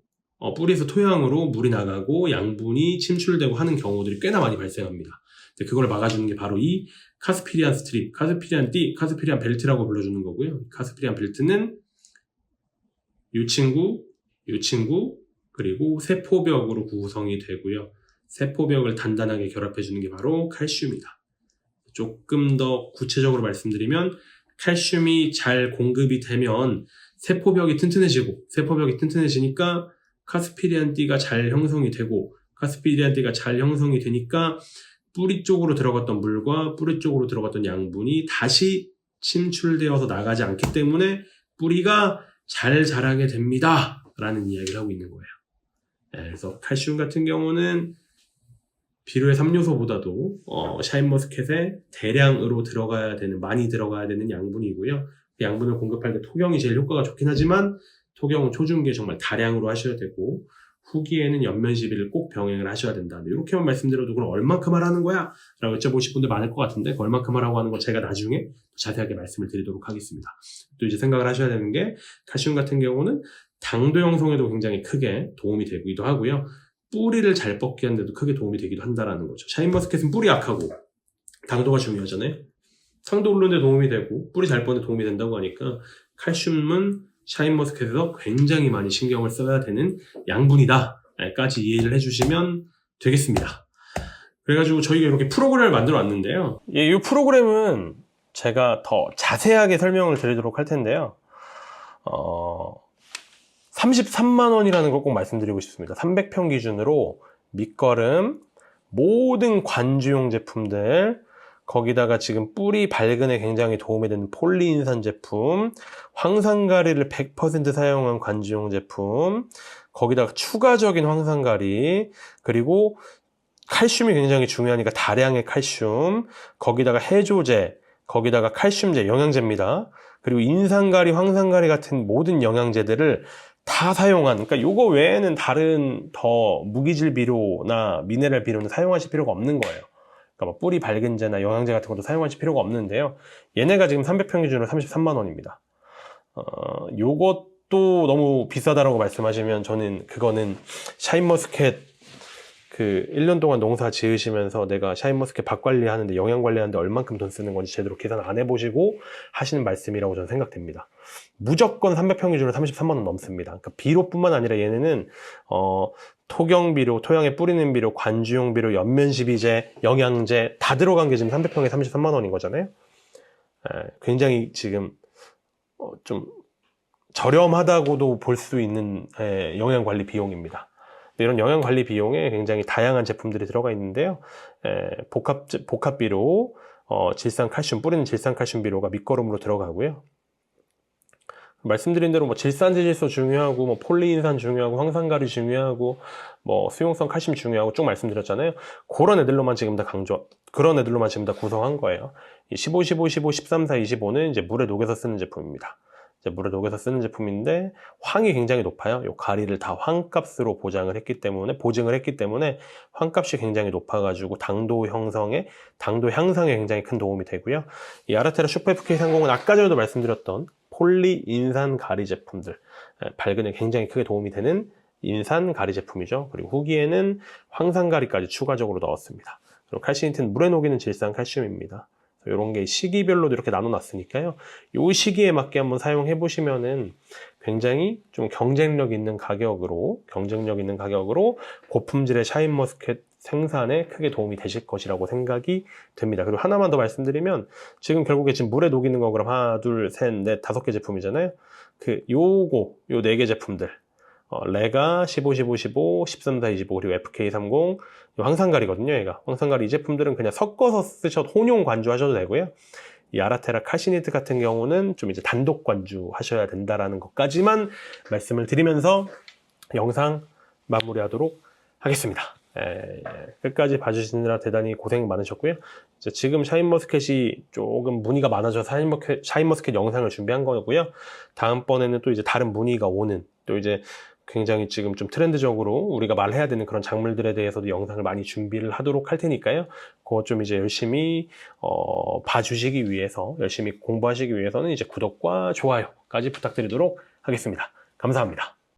뿌리에서 토양으로 물이 나가고 양분이 침출되고 하는 경우들이 꽤나 많이 발생합니다. 그걸 막아주는 게 바로 이 카스피리안 스트립, 카스피리안 벨트라고 불러주는 거고요. 카스피리안 벨트는 이 친구, 그리고 세포벽으로 구성이 되고요. 세포벽을 단단하게 결합해주는 게 바로 칼슘이다. 조금 더 구체적으로 말씀드리면 칼슘이 잘 공급이 되면 세포벽이 튼튼해지니까 카스피리안띠가 잘 형성이 되고 카스피리안띠가 잘 형성이 되니까 뿌리 쪽으로 들어갔던 물과 뿌리 쪽으로 들어갔던 양분이 다시 침출되어서 나가지 않기 때문에 뿌리가 잘 자라게 됩니다. 라는 이야기를 하고 있는 거예요. 그래서 칼슘 같은 경우는 비료의 3요소보다도 샤인머스켓에 대량으로 많이 들어가야 되는 양분이고요. 그 양분을 공급할 때 토경이 제일 효과가 좋긴 하지만 토경은 초중기에 정말 다량으로 하셔야 되고 후기에는 연면 시비를 꼭 병행을 하셔야 된다. 이렇게만 말씀드려도 그럼 얼만큼 하라는 거야? 라고 여쭤보실 분들 많을 것 같은데 그 얼만큼 하라고 하는 거 제가 나중에 자세하게 말씀을 드리도록 하겠습니다. 또 이제 생각을 하셔야 되는 게 칼슘 같은 경우는 당도 형성에도 굉장히 크게 도움이 되기도 하고요. 뿌리를 잘 뻗게 하는데도 크게 도움이 되기도 한다라는 거죠. 샤인머스켓은 뿌리 약하고 당도가 중요하잖아요. 당도 오르는 데 도움이 되고 뿌리 잘 뻗는 데 도움이 된다고 하니까 칼슘은 샤인머스켓에서 굉장히 많이 신경을 써야 되는 양분이다 까지 이해를 해주시면 되겠습니다. 그래가지고 저희가 이렇게 프로그램을 만들어 왔는데요. 이 프로그램은 제가 더 자세하게 설명을 드리도록 할 텐데요. 33만 원이라는 걸 꼭 말씀드리고 싶습니다. 300평 기준으로 밑거름, 모든 관주용 제품들, 거기다가 지금 뿌리 발근에 굉장히 도움이 되는 폴리인산 제품, 황산가리를 100% 사용한 관주용 제품, 거기다가 추가적인 황산가리, 그리고 칼슘이 굉장히 중요하니까 다량의 칼슘, 거기다가 해조제, 거기다가 칼슘제, 영양제입니다. 그리고 인산가리, 황산가리 같은 모든 영양제들을 다 사용한, 그러니까 요거 외에는 다른 더 무기질 비료나 미네랄 비료는 사용하실 필요가 없는 거예요. 그러니까 뭐 뿌리 발근제나 영양제 같은 것도 사용하실 필요가 없는데요. 얘네가 지금 300평 기준으로 33만 원입니다. 요것도 너무 비싸다라고 말씀하시면 저는 그거는 샤인머스켓 그 1년 동안 농사 지으시면서 내가 샤인머스켓 밭 관리하는데 영양 관리하는데 얼만큼 돈 쓰는 건지 제대로 계산 안 해보시고 하시는 말씀이라고 저는 생각됩니다. 무조건 300평 기준으로 33만 원 넘습니다. 그러니까 비료뿐만 아니라 얘네는 토경 비료, 토양에 뿌리는 비료, 관주용 비료, 연면시비제, 영양제 다 들어간 게 지금 300평에 33만 원인 거잖아요. 굉장히 지금 좀 저렴하다고도 볼 수 있는 영양 관리 비용입니다. 이런 영양 관리 비용에 굉장히 다양한 제품들이 들어가 있는데요. 복합 비료, 질산 칼슘, 뿌리는 질산 칼슘 비료가 밑거름으로 들어가고요. 말씀드린 대로 뭐 질산지질소 중요하고, 뭐 폴리인산 중요하고, 황산가리 중요하고, 뭐 수용성 칼슘 중요하고 쭉 말씀드렸잖아요. 그런 애들로만 지금 다 그런 애들로만 지금 다 구성한 거예요. 이 15, 15, 15, 13, 4, 25는 이제 물에 녹여서 쓰는 제품입니다. 물에 녹여서 쓰는 제품인데 황이 굉장히 높아요. 이 가리를 다 황값으로 보증을 했기 때문에 황값이 굉장히 높아가지고 당도 향상에 굉장히 큰 도움이 되고요. 이 아라테라 슈퍼 FK30은 아까 전에도 말씀드렸던 폴리인산 가리 제품들, 발근에 굉장히 크게 도움이 되는 인산 가리 제품이죠. 그리고 후기에는 황산 가리까지 추가적으로 넣었습니다. 그리고 칼시니트는 물에 녹이는 질산 칼슘입니다. 이런 게 시기별로도 이렇게 나눠놨으니까요. 이 시기에 맞게 한번 사용해 보시면은 굉장히 좀 경쟁력 있는 가격으로 고품질의 샤인머스켓 생산에 크게 도움이 되실 것이라고 생각이 됩니다. 그리고 하나만 더 말씀드리면 지금 결국에 지금 물에 녹이는 거 그럼 하나, 둘, 셋, 넷, 5개 제품이잖아요. 요 4개 제품들. 레가 15, 15, 15, 13, 4, 25 그리고 FK30 황산가리거든요. 얘가 황산가리 이 제품들은 그냥 섞어서 혼용 관주하셔도 되고요. 이 아라테라 카시니트 같은 경우는 좀 이제 단독 관주하셔야 된다라는 것까지만 말씀을 드리면서 영상 마무리하도록 하겠습니다. 끝까지 봐주시느라 대단히 고생 많으셨고요. 지금 샤인머스켓이 조금 문의가 많아져서 샤인머스켓 영상을 준비한 거고요. 다음번에는 또 이제 다른 문의가 오는 또 이제 굉장히 지금 좀 트렌드적으로 우리가 말해야 되는 그런 작물들에 대해서도 영상을 많이 준비를 하도록 할 테니까요. 그거 좀 이제 열심히 봐주시기 위해서, 열심히 공부하시기 위해서는 이제 구독과 좋아요까지 부탁드리도록 하겠습니다. 감사합니다.